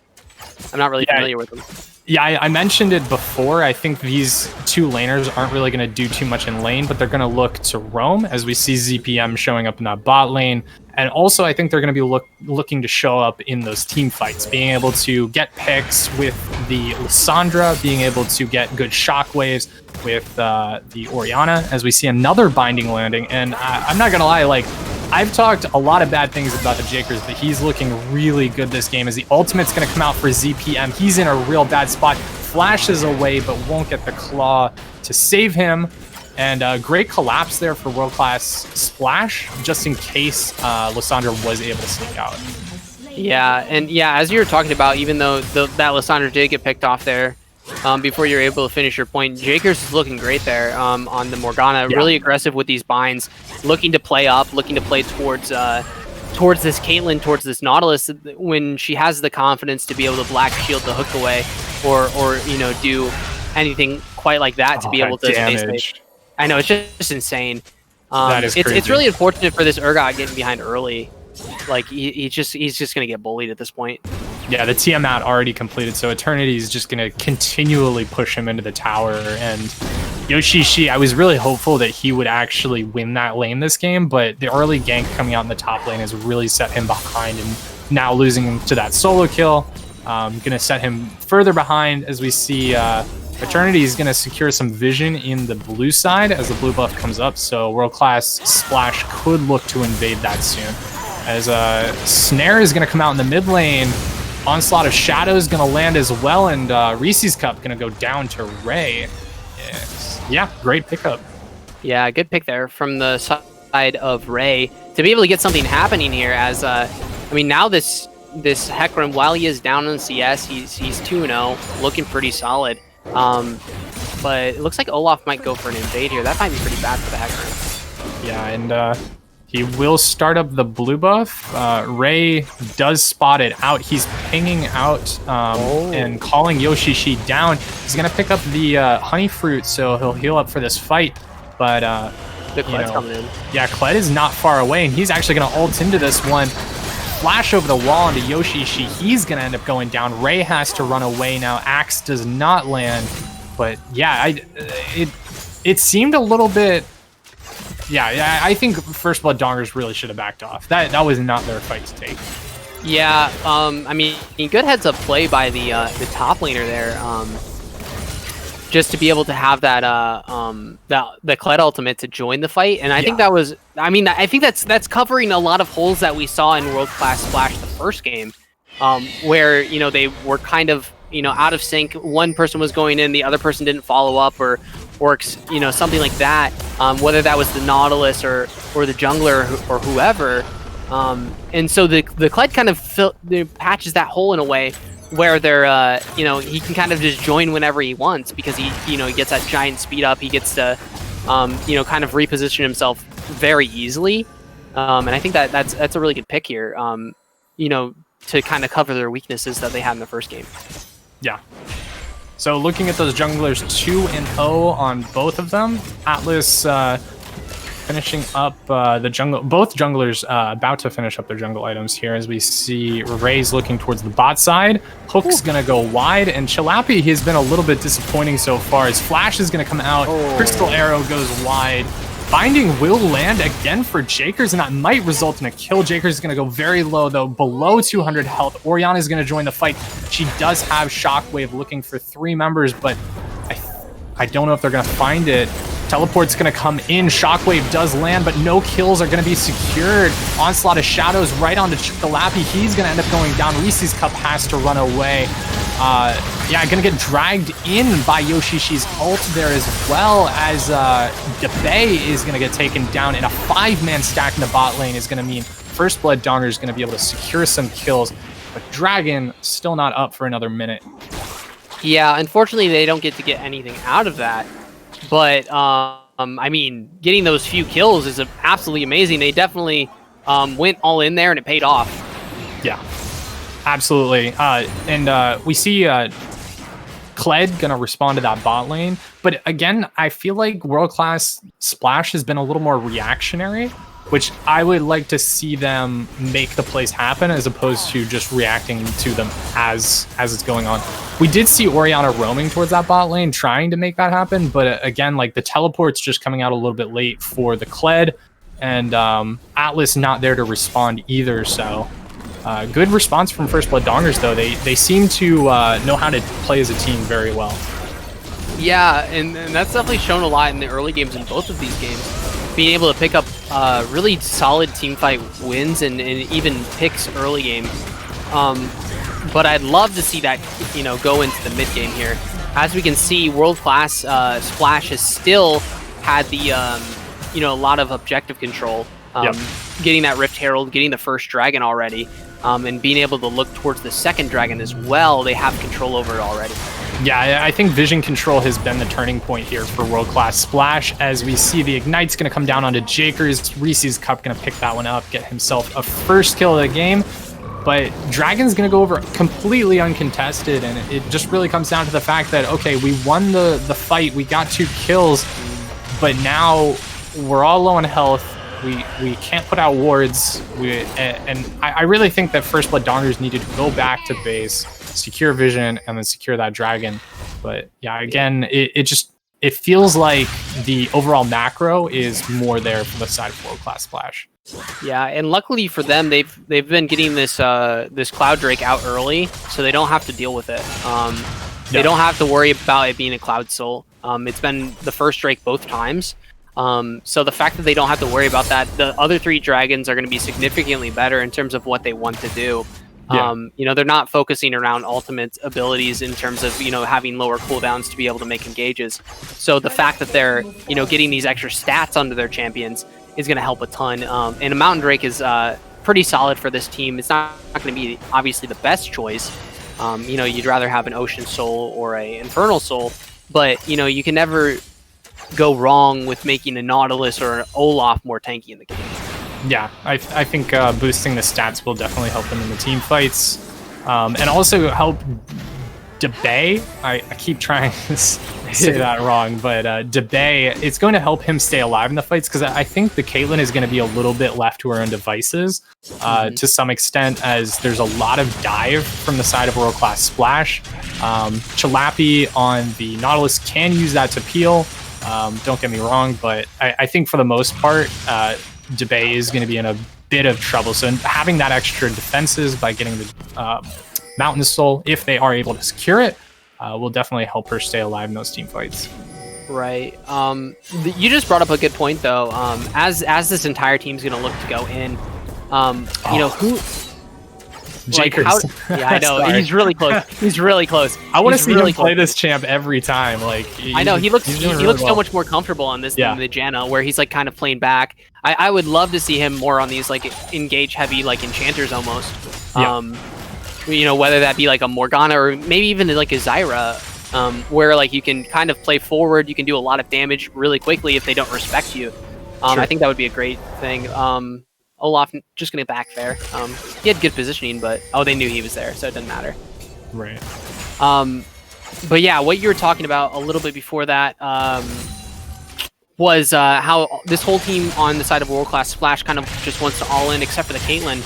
not really familiar with them. Yeah, I mentioned it before. I think these two laners aren't really going to do too much in lane, but they're going to look to roam, as we see ZPM showing up in that bot lane. And also, I think they're going to be looking to show up in those team fights, being able to get picks with the Lissandra, being able to get good shockwaves with the Orianna, as we see another binding landing. And I'm not going to lie, I've talked a lot of bad things about the Jakers, but he's looking really good this game as the ultimate's going to come out for ZPM. He's in a real bad spot, flashes away, but won't get the claw to save him. And great collapse there for World Class Splash, just in case Lissandra was able to sneak out. Yeah, and as you were talking about, even though that Lissandra did get picked off there, before you're able to finish your point, Jakers is looking great there on the Morgana, really aggressive with these binds, looking to play up, looking to play towards this Caitlyn, towards this Nautilus, when she has the confidence to be able to black shield the hook away, or do anything quite like that to be able to stay safe. I know, it's just insane. That is crazy. It's really unfortunate for this Urgot getting behind early. Like he's just gonna get bullied at this point. Yeah, the Tiamat already completed, so Eternity is just gonna continually push him into the tower. And Yoshishi, I was really hopeful that he would actually win that lane this game, but the early gank coming out in the top lane has really set him behind, and now losing him to that solo kill, gonna set him further behind as we see Eternity is going to secure some vision in the blue side as the blue buff comes up, so World Class Splash could look to invade that soon. As Snare is going to come out in the mid lane. Onslaught of Shadows going to land as well, and Reese's Cup going to go down to Ray. Yes. Yeah, great pickup. Yeah, good pick there from the side of Ray to be able to get something happening here. As I mean, now this Hecarim, while he is down on CS, he's 2-0, looking pretty solid. But it looks like Olaf might go for an invade here. That might be pretty bad for the Hecarim. Yeah, and he will start up the blue buff. Ray does spot it out. He's pinging out and calling Yoshishi down. He's going to pick up the honey fruit, so he'll heal up for this fight. But, the Kled's coming in. Yeah, Kled is not far away, and he's actually going to ult into this one. Flash over the wall into Yoshishi. He's going to end up going down. Ray has to run away now. Axe does not land. But, yeah, it seemed a little bit... Yeah, I think First Blood Dongers really should have backed off. That was not their fight to take. Yeah, I mean, good heads up play by the top laner there. Just to be able to have that the Kled ultimate to join the fight, and I think that was. I mean, I think that's covering a lot of holes that we saw in World Class Splash the first game, where they were kind of out of sync. One person was going in, the other person didn't follow up, or something like that. Whether that was the Nautilus or the jungler or whoever, and so the Kled kind of patches that hole in a way where they're he can kind of just join whenever he wants, because he gets that giant speed up. He gets to kind of reposition himself very easily, and I think that's a really good pick here. To kind of cover their weaknesses that they had in the first game. Yeah. So looking at those junglers, 2-0 on both of them. Atlas finishing up the jungle. Both junglers about to finish up their jungle items here, as we see Ray's looking towards the bot side. Hook's going to go wide, and Chilapi has been a little bit disappointing so far. His flash is going to come out. Crystal Arrow goes wide. Binding will land again for Jakers, and that might result in a kill. Jakers is going to go very low, though, below 200 health. Orianna is going to join the fight. She does have Shockwave looking for 3 members, but I don't know if they're going to find it. Teleport's going to come in. Shockwave does land, but no kills are going to be secured. Onslaught of Shadows right onto Chilapi. He's going to end up going down. Reese's Cup has to run away. Yeah, going to get dragged in by Yoshishi's ult there, as well as Debay is going to get taken down, and a 5-man stack in the bot lane is going to mean First Blood Donger is going to be able to secure some kills, but Dragon still not up for another minute. Yeah, unfortunately they don't get to get anything out of that, but I mean, getting those few kills is absolutely amazing. They definitely went all in there, and it paid off. Yeah. Absolutely. And we see Kled gonna respond to that bot lane. But again, I feel like World Class Splash has been a little more reactionary, which I would like to see them make the plays happen as opposed to just reacting to them as it's going on. We did see Orianna roaming towards that bot lane, trying to make that happen. But again, like, the teleport's just coming out a little bit late for the Kled, and Atlas not there to respond either, so... good response from First Blood Dongers, though. They seem to know how to play as a team very well. Yeah, and that's definitely shown a lot in the early games in both of these games. Being able to pick up really solid teamfight wins and even picks early game. But I'd love to see that go into the mid game here. As we can see, World Class Splash has still had the a lot of objective control. Getting that Rift Herald, getting the first dragon already. And being able to look towards the second dragon as well, they have control over it already. Yeah, I think vision control has been the turning point here for World Class Splash, as we see the Ignite's going to come down onto Jakers. Reese's Cup going to pick that one up, get himself a first kill of the game. But Dragon's going to go over completely uncontested, and it just really comes down to the fact that, okay, we won the fight, we got 2 kills, but now we're all low on health. We can't put out wards, and I really think that First Blood Dongers needed to go back to base, secure vision, and then secure that dragon. But yeah, again, it feels like the overall macro is more there from the side of World Class Splash. Yeah, and luckily for them, they've been getting this Cloud Drake out early, so they don't have to deal with it. They don't have to worry about it being a Cloud Soul. It's been the first Drake both times. So the fact that they don't have to worry about that, the other 3 dragons are going to be significantly better in terms of what they want to do. Yeah. You know, they're not focusing around ultimate abilities in terms of, you know, having lower cooldowns to be able to make engages. So the fact that they're, you know, getting these extra stats onto their champions is going to help a ton. And a Mountain Drake is pretty solid for this team. It's not going to be obviously the best choice. You know, you'd rather have an Ocean Soul or a Infernal Soul, but, you know, you can never go wrong with making a Nautilus or an Olaf more tanky in the game. Yeah, I think boosting the stats will definitely help them in the team fights, and also help DeBay. I keep trying to say that wrong, but DeBay, it's going to help him stay alive in the fights, because I think the Caitlyn is going to be a little bit left to her own devices to some extent, as there's a lot of dive from the side of World Class Splash. Chalapi on the Nautilus can use that to peel. Don't get me wrong, but I think for the most part, DeBay is going to be in a bit of trouble. So having that extra defenses by getting the Mountain Soul, if they are able to secure it, will definitely help her stay alive in those team fights. Right. You just brought up a good point, though. As this entire team's going to look to go in, you know, who... Jakers. Like yeah, I know. He's really close. He's really close. I want to see him play this champ every time. Like I know he looks so much more comfortable on this than the Janna, where he's like kind of playing back. I would love to see him more on these like engage heavy like enchanters almost. You know, whether that be like a Morgana or maybe even like a Zyra, where like you can kind of play forward, you can do a lot of damage really quickly if they don't respect you. I think that would be a great thing. Olaf just gonna back there. He had good positioning, but they knew he was there, so it didn't matter. Right. But yeah, what you were talking about a little bit before that was how this whole team on the side of World Class Splash kind of just wants to all in, except for the Caitlyn.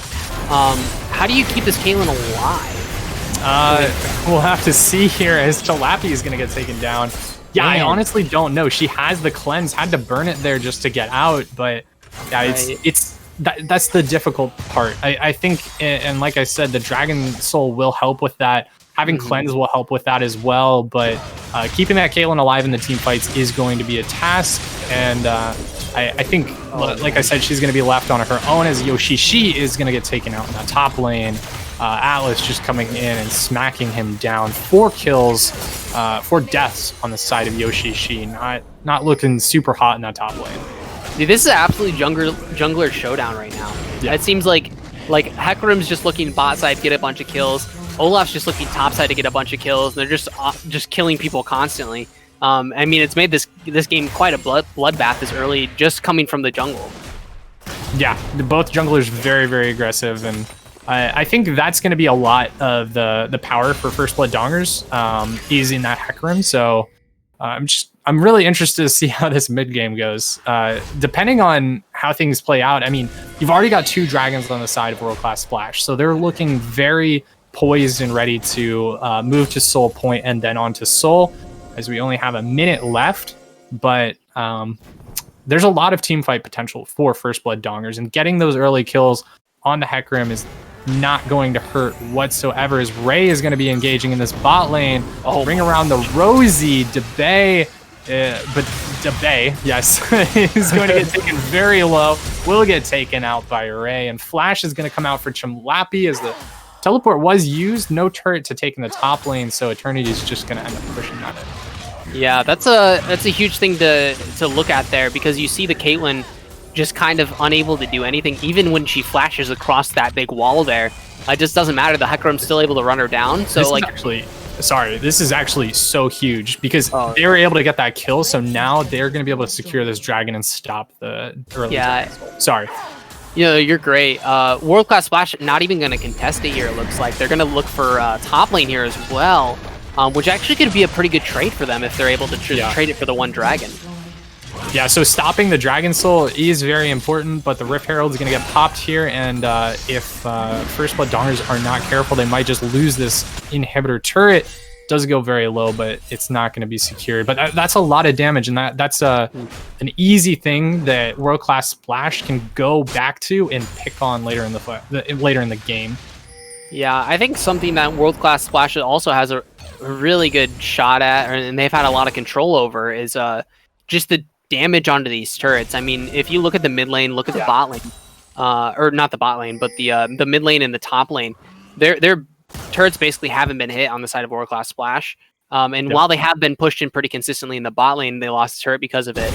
How do you keep this Caitlyn alive? We'll have to see here as Chalapi is gonna get taken down. Yeah, man. I honestly don't know. She has the cleanse, had to burn it there just to get out, but yeah, that's the difficult part. I think, and like I said, the Dragon Soul will help with that. Having cleanse will help with that as well, but keeping that Caitlyn alive in the team fights is going to be a task, and I think, like I said, she's going to be left on her own, as Yoshishi is going to get taken out in that top lane. Atlas just coming in and smacking him down. 4 kills, 4 deaths on the side of Yoshishi. Not looking super hot in that top lane. Dude, this is absolutely jungler showdown right now. Yeah. It seems like Hecarim's just looking bot side, get a bunch of kills. Olaf's just looking top side to get a bunch of kills, and they're just killing people constantly. I mean, it's made this game quite a bloodbath this early, just coming from the jungle. Yeah, both junglers very, very aggressive, and I think that's going to be a lot of the power for First Blood Dongers is in that Hecarim. So I'm really interested to see how this mid game goes. Depending on how things play out, I mean, you've already got 2 dragons on the side of World Class Splash, so they're looking very poised and ready to move to Soul Point and then on to Soul, as we only have a minute left. But there's a lot of team fight potential for First Blood Dongers, and getting those early kills on the Hecarim is not going to hurt whatsoever, as Ray is going to be engaging in this bot lane. Bring around the Rosie. DeBay, but DeBay, yes, is going to get taken very low. Will get taken out by Ray, and Flash is going to come out for Chalapi, as the teleport was used. No turret to take in the top lane, so Eternity is just going to end up pushing that in. Yeah, that's a huge thing to look at there, because you see the Caitlyn just kind of unable to do anything, even when she flashes across that big wall there. It just doesn't matter. The Hecarim's still able to run her down. So this is actually so huge, because they were able to get that kill, so now they're going to be able to secure this dragon and stop the early dragon. Sorry. You know, you're great. World Class Splash not even going to contest it here, it looks like. They're going to look for top lane here as well, which actually could be a pretty good trade for them if they're able to trade it for the 1 dragon. Yeah, so stopping the Dragon Soul is very important, but the Rift Herald is going to get popped here, and if First Blood Dongers are not careful, they might just lose this inhibitor turret. Does go very low, but it's not going to be secured. But that's a lot of damage, and that's an easy thing that World Class Splash can go back to and pick on later in the game. Yeah, I think something that World Class Splash also has a really good shot at, and they've had a lot of control over, is just the damage onto these turrets. I mean, if you look at the mid lane, look at the bot lane, or not the bot lane, but the mid lane and the top lane, their turrets basically haven't been hit on the side of World Class Splash. And while they have been pushed in pretty consistently in the bot lane, they lost the turret because of it.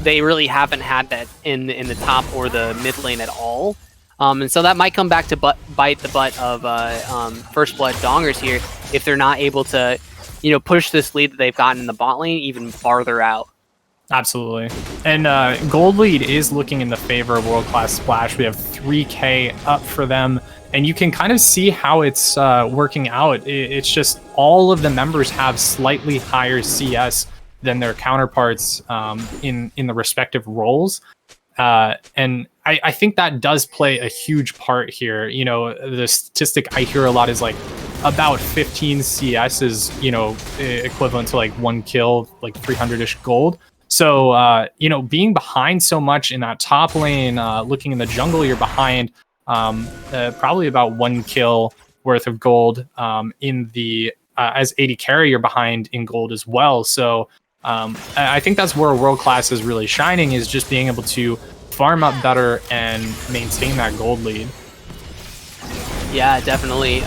They really haven't had that in the top or the mid lane at all. And so that might come back to bite the butt of First Blood Dongers here if they're not able to, push this lead that they've gotten in the bot lane even farther out. Absolutely. And gold lead is looking in the favor of World Class Splash. We have 3K up for them, and you can kind of see how it's working out. It's just all of the members have slightly higher CS than their counterparts in the respective roles. And I think that does play a huge part here. The statistic I hear a lot is like about 15 CS is, equivalent to like 1 kill, like 300-ish gold. So, being behind so much in that top lane, looking in the jungle, you're behind probably about 1 kill worth of gold in the as AD carry, you're behind in gold as well. So I think that's where World Class is really shining, is just being able to farm up better and maintain that gold lead. Yeah, definitely.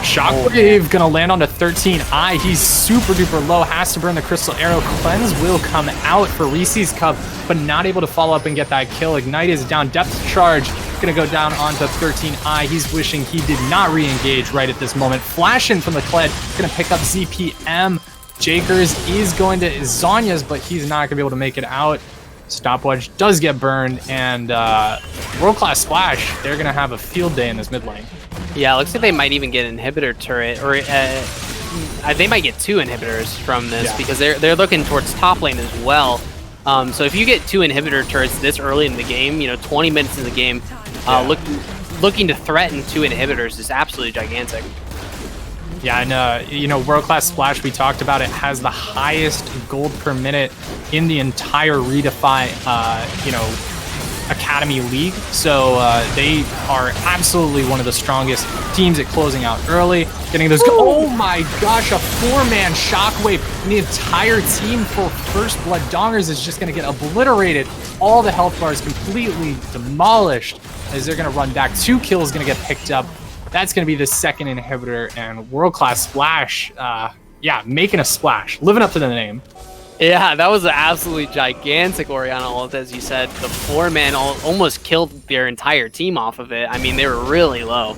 Shockwave gonna land onto 13i. He's super duper low, has to burn the crystal arrow. Cleanse will come out for Reese's Cup, but not able to follow up and get that kill. Ignite is down, depth charge gonna go down onto 13i. He's wishing he did not re-engage right at this moment. Flash in from the Kled, gonna pick up ZPM. Jakers is going to Zonya's, but he's not gonna be able to make it out. Stopwatch does get burned, and World Class Splash, they're gonna have a field day in this mid lane. Yeah, it looks like they might even get an inhibitor turret, or they might get 2 inhibitors from this, because they're looking towards top lane as well. So if you get 2 inhibitor turrets this early in the game, 20 minutes in the game, looking to threaten 2 inhibitors is absolutely gigantic. Yeah, and World Class Splash, we talked about it, has the highest gold per minute in the entire ReDefy, Academy League. So they are absolutely one of the strongest teams at closing out early, getting those. Oh my gosh, a 4-man Shockwave, and the entire team for First Blood Dongers is just going to get obliterated. All the health bars completely demolished as they're going to run back. 2 kills going to get picked up. That's going to be the second inhibitor, and World Class Splash, making a splash, living up to the name. Yeah, that was an absolutely gigantic Orianna ult, as you said. The 4-man almost killed their entire team off of it. I mean, they were really low.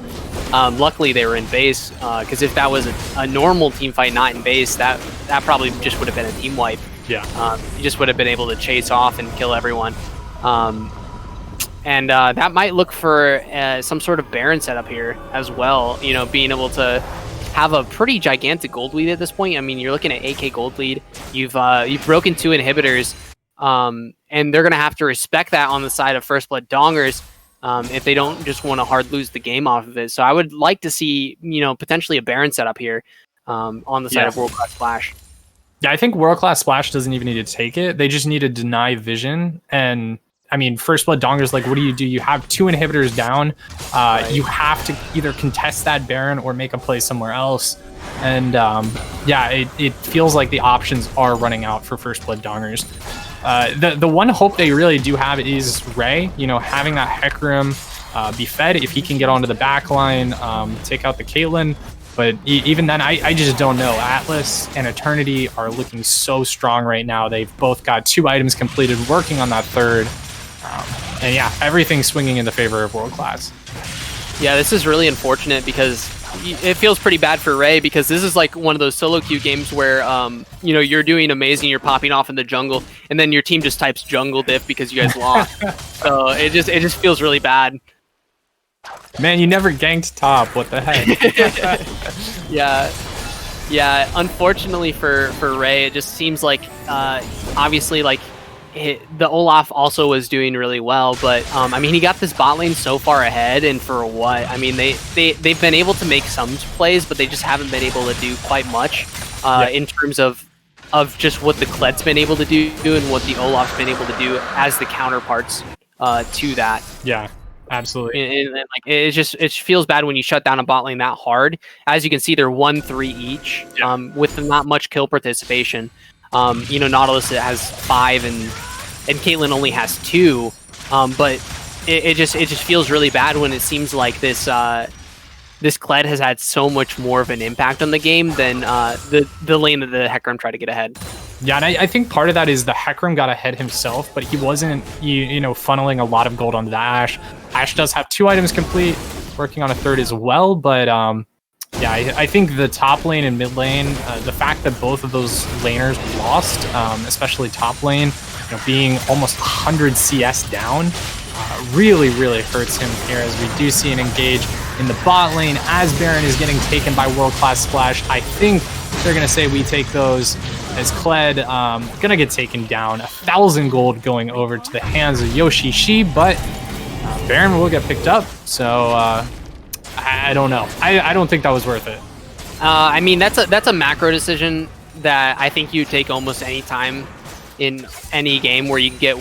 Luckily, they were in base, because if that was a normal team fight, not in base, that probably just would have been a team wipe. Yeah. You just would have been able to chase off and kill everyone. And that might look for some sort of Baron setup here as well. Being able to have a pretty gigantic gold lead at this point. I mean, you're looking at 8K gold lead. You've broken 2 inhibitors, and they're gonna have to respect that on the side of First Blood Dongers if they don't just want to hard lose the game off of it. So I would like to see potentially a Baron setup here on the side of World Class Splash. Yeah, I think World Class Splash doesn't even need to take it. They just need to deny vision. And I mean, First Blood Dongers, like, what do? You have 2 inhibitors down. You have to either contest that Baron or make a play somewhere else. And it feels like the options are running out for First Blood Dongers. The one hope they really do have is Ray, having that Hecarim be fed if he can get onto the back line, take out the Caitlyn. But even then, I just don't know. Atlas and Eternity are looking so strong right now. They've both got 2 items completed, working on that 3rd. And yeah, everything's swinging in the favor of World Class. Yeah, this is really unfortunate because it feels pretty bad for Ray, because this is like one of those solo queue games where you're doing amazing, you're popping off in the jungle, and then your team just types jungle diff because you guys lost. So it just feels really bad. Man, you never ganked top. What the heck? Yeah. Unfortunately for Ray, it just seems like obviously like the Olaf also was doing really well, but I mean, he got this bot lane so far ahead, and for what? I mean, they've been able to make some plays, but they just haven't been able to do quite much in terms of just what the Kled's been able to do and what the Olaf's been able to do as the counterparts to that. Yeah. Absolutely. And like it feels bad when you shut down a bot lane that hard. As you can see, they're 1-3 each, with not much kill participation. Nautilus has 5 and Caitlyn only has 2. But it just feels really bad when it seems like this Kled has had so much more of an impact on the game than the lane that the Hecarim tried to get ahead. Yeah, and I think part of that is the Hecarim got ahead himself, but he wasn't, funneling a lot of gold onto the Ashe. Ashe does have 2 items complete, working on a 3rd as well, but I think the top lane and mid lane, the fact that both of those laners lost, especially top lane, being almost 100 CS down, really, really hurts him here, as we do see an engage in the bot lane as Baron is getting taken by World Class Splash. I think they're going to say we take those, as Kled going to get taken down. 1,000 gold going over to the hands of Yoshi Shi, but Baron will get picked up. So I don't know. I don't think that was worth it. I mean, that's a macro decision that I think you take almost any time in any game where you get,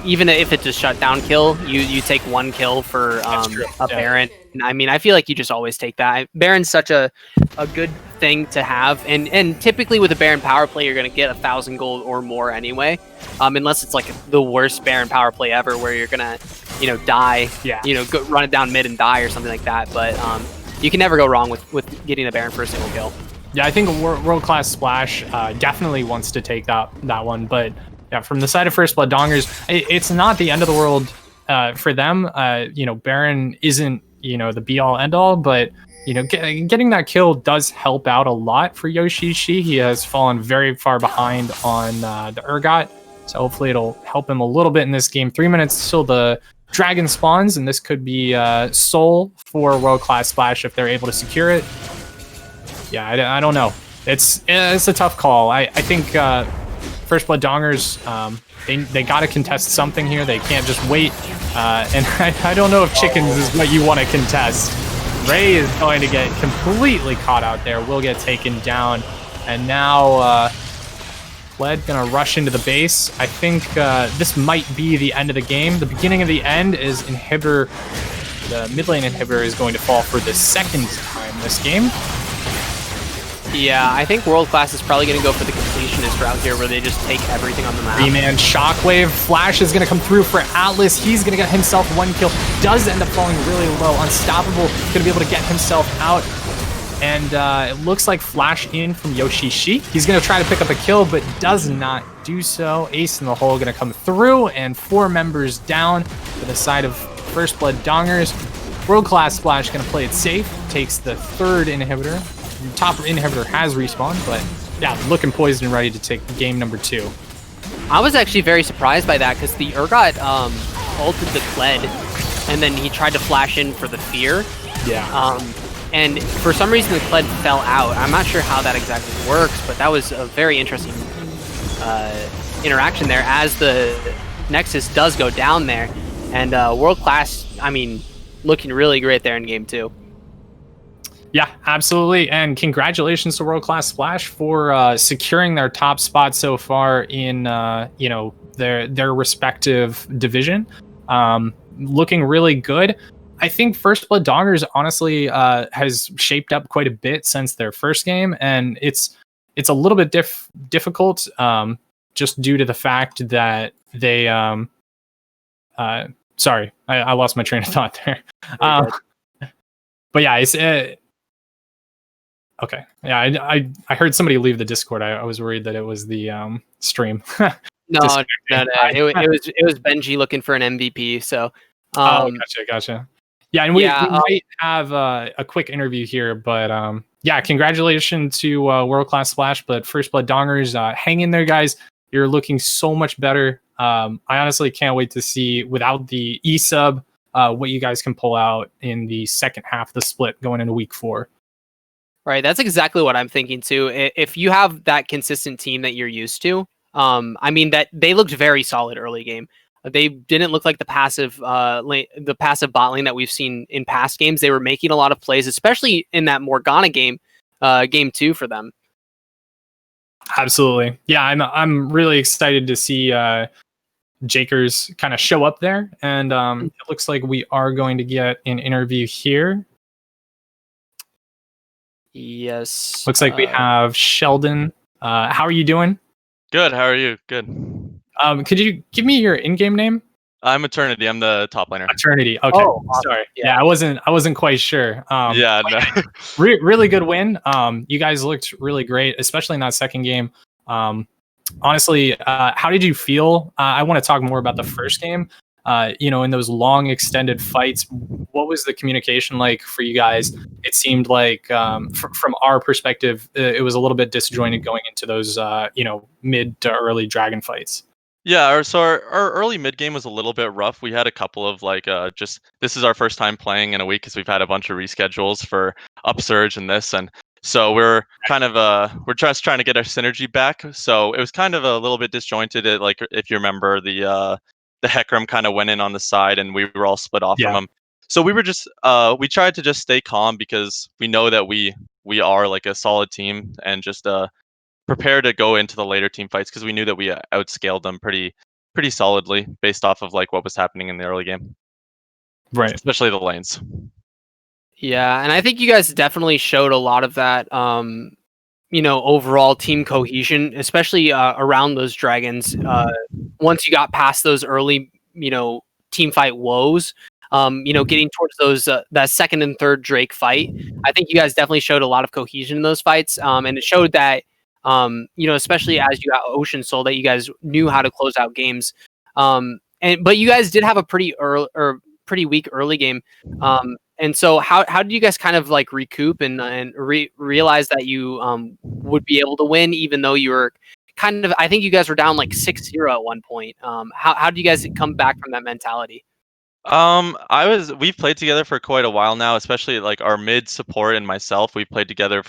even if it's a shutdown kill, you take 1 kill for a Baron. I mean, I feel like you just always take that. Baron's such a good thing to have, and typically with a Baron power play, you're going to get 1,000 gold or more anyway, unless it's like the worst Baron power play ever, where you're going to, die, go run it down mid and die or something like that. But you can never go wrong with getting a Baron for a single kill. Yeah, I think World Class Splash definitely wants to take that one, but yeah, from the side of First Blood Dongers, it's not the end of the world for them. Baron isn't the be all end all, but getting that kill does help out a lot for Yoshi Shi. He has fallen very far behind on the Urgot, so hopefully it'll help him a little bit in this game. 3 minutes till the dragon spawns, and this could be Soul for World Class Splash if they're able to secure it. Yeah, I don't know. It's a tough call. I think First Blood Dongers, they got to contest something here. They can't just wait. And I don't know if chickens is what you want to contest. Ray is going to get completely caught out there. Will get taken down. And now Kled going to rush into the base. I think this might be the end of the game. The beginning of the end is Inhibitor. The mid lane Inhibitor is going to fall for the 2nd time this game. Yeah, I think World Class is probably going to go for the completionist route here, where they just take everything on the map. 3-man Shockwave. Flash is going to come through for Atlas. He's going to get himself 1 kill. Does end up falling really low. Unstoppable going to be able to get himself out. And it looks like Flash in from Yoshi Shi. He's going to try to pick up a kill, but does not do so. Ace in the hole going to come through, and 4 members down to the side of First Blood Dongers. World Class Splash going to play it safe. Takes the 3rd inhibitor. Top inhibitor has respawned, but yeah, looking poised and ready to take game number 2. I was actually very surprised by that, because the Urgot ulted the Kled, and then he tried to flash in for the Fear. Yeah. And for some reason the Kled fell out. I'm not sure how that exactly works, but that was a very interesting interaction there, as the Nexus does go down there. And World Class, I mean, looking really great there in game 2. Yeah, absolutely. And congratulations to World Class Splash for securing their top spot so far in their respective division. Looking really good. I think First Blood Dongers honestly has shaped up quite a bit since their first game, and it's a little bit difficult just due to the fact that they sorry, I lost my train of thought there. But yeah, it's okay. Yeah, I heard somebody leave the Discord. I was worried that it was the stream. No. It was Benji looking for an MVP. So. Gotcha. Yeah, and we might have a quick interview here, but yeah, congratulations to World Class Splash. But First Blood Dongers, hang in there, guys. You're looking so much better. I honestly can't wait to see, without the E-sub, what you guys can pull out in the second half of the split going into week 4. Right, that's exactly what I'm thinking too. If you have that consistent team that you're used to, I mean, that they looked very solid early game. They didn't look like the passive bot lane that we've seen in past games. They were making a lot of plays, especially in that Morgana game, game 2 for them. Absolutely, yeah. I'm really excited to see Jakers kind of show up there, and it looks like we are going to get an interview here. Yes. Looks like we have Sheldon. How are you doing? Good. How are you? Good. Could you give me your in-game name? I'm Eternity. I'm the top laner. Eternity. Okay. Oh, awesome. Sorry. Yeah, I wasn't quite sure. Yeah. No. Really good win. You guys looked really great, especially in that second game. Honestly, how did you feel? I want to talk more about the first game. In those long extended fights, what was the communication like for you guys? It seemed like from our perspective, it was a little bit disjointed going into those mid to early dragon fights. Yeah, our early mid game was a little bit rough. We had a couple of just this is our first time playing in a week because we've had a bunch of reschedules for Upsurge and this, and so we're kind of we're just trying to get our synergy back. So it was kind of a little bit disjointed. Like if you remember the Hecarim kind of went in on the side and we were all split off from him. So we were just we tried to just stay calm because we know that we are like a solid team and just prepare to go into the later team fights because we knew that we outscaled them pretty solidly based off of like what was happening in the early game, right? Especially the lanes. Yeah, and I think you guys definitely showed a lot of that. Overall team cohesion, especially around those dragons. Once you got past those early, team fight woes, getting towards those that second and third Drake fight, I think you guys definitely showed a lot of cohesion in those fights, and it showed that. Especially as you got Ocean Soul, that you guys knew how to close out games. But you guys did have a pretty weak early game. And so how did you guys kind of like recoup and realize that you would be able to win even though you were kind of, I think you guys were down like 6-0 at one point. How did you guys come back from that mentality? We've played together for quite a while now, especially like our mid support and myself. We've played together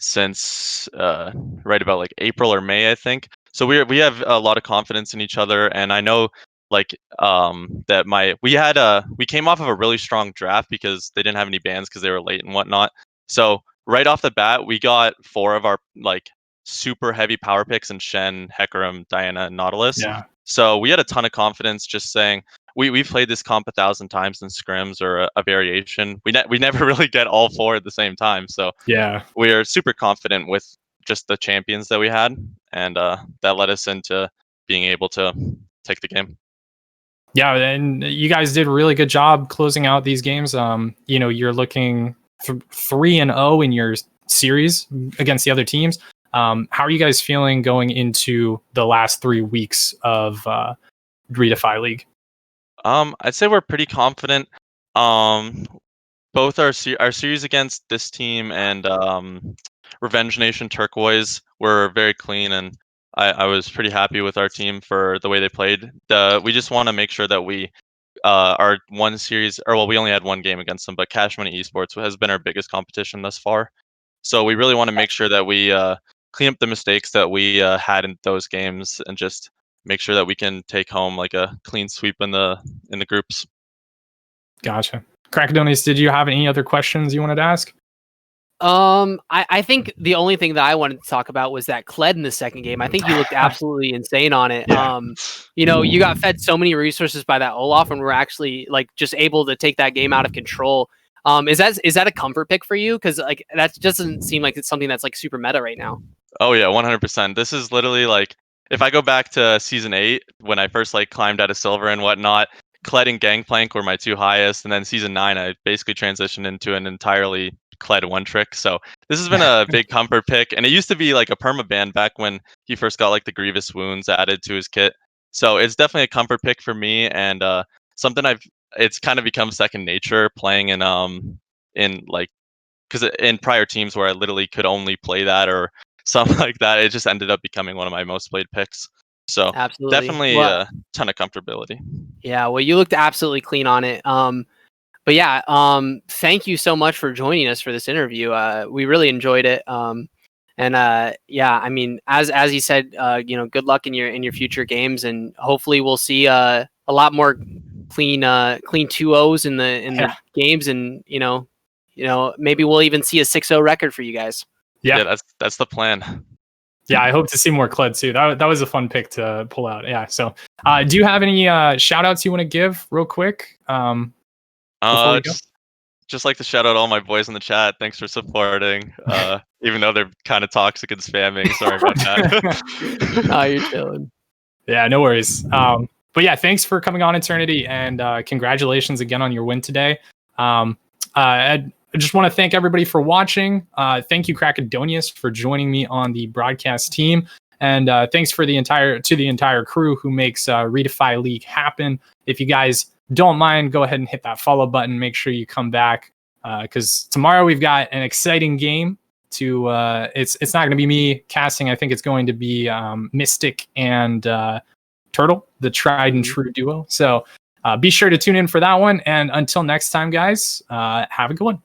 since right about like April or May, I think. So we have a lot of confidence in each other, and I know like we came off of a really strong draft because they didn't have any bans because they were late and whatnot. So right off the bat, we got 4 of our like super heavy power picks in Shen, Hecarim, Diana, and Nautilus. Yeah. So we had a ton of confidence just saying we've played this comp 1,000 times in scrims or a variation. We never really get all 4 at the same time. So yeah, we're super confident with just the champions that we had, and that led us into being able to take the game. Yeah, and you guys did a really good job closing out these games. You're looking 3-0 in your series against the other teams. How are you guys feeling going into the last 3 weeks of ReDefy League? I'd say we're pretty confident. Both our series against this team and Revenge Nation Turquoise were very clean, and I was pretty happy with our team for the way they played. We just want to make sure that we our one series, or well, we only had one game against them, but Cash Money Esports has been our biggest competition thus far. So we really want to make sure that we clean up the mistakes that we had in those games, and just make sure that we can take home like a clean sweep in the groups. Gotcha. Crackadonis, did you have any other questions you wanted to ask? I think the only thing that I wanted to talk about was that Kled in the second game. I think you looked absolutely insane on it. Yeah. You got fed so many resources by that Olaf, and we're actually like just able to take that game out of control. Is that a comfort pick for you? Because like that doesn't seem like it's something that's like super meta right now. Oh yeah, 100%. This is literally like if I go back to season 8 when I first like climbed out of silver and whatnot. Kled and Gangplank were my 2 highest, and then season 9 I basically transitioned into an entirely Kled one trick. So this has been a big comfort pick, and it used to be like a permaban back when he first got like the Grievous wounds added to his kit. So it's definitely a comfort pick for me, and something it's kind of become second nature playing in like, because in prior teams where I literally could only play that or something like that, it just ended up becoming one of my most played picks. So Absolutely. definitely a ton of comfortability. Yeah, well, you looked absolutely clean on it. But yeah, thank you so much for joining us for this interview. We really enjoyed it. Yeah, I mean, as he said, good luck in your future games, and hopefully we'll see a lot more clean 2-0s in the games, and maybe we'll even see a 6-0 record for you guys. Yeah, that's the plan. Yeah, I hope to see more Kled too. That was a fun pick to pull out. Yeah. So, do you have any shout outs you want to give real quick? Before we go? Just like to shout out all my boys in the chat. Thanks for supporting. Even though they're kind of toxic and spamming. Sorry about that. Nah, you're chilling. Yeah, no worries. But yeah, thanks for coming on Eternity, and congratulations again on your win today. I just want to thank everybody for watching. Thank you, Krakadonius, for joining me on the broadcast team, and thanks for the entire crew who makes ReDefy League happen. If you guys don't mind, go ahead and hit that follow button. Make sure you come back because tomorrow we've got an exciting game. It's not going to be me casting. I think it's going to be Mystic and Turtle, the tried and true duo. So be sure to tune in for that one. And until next time, guys, have a good one.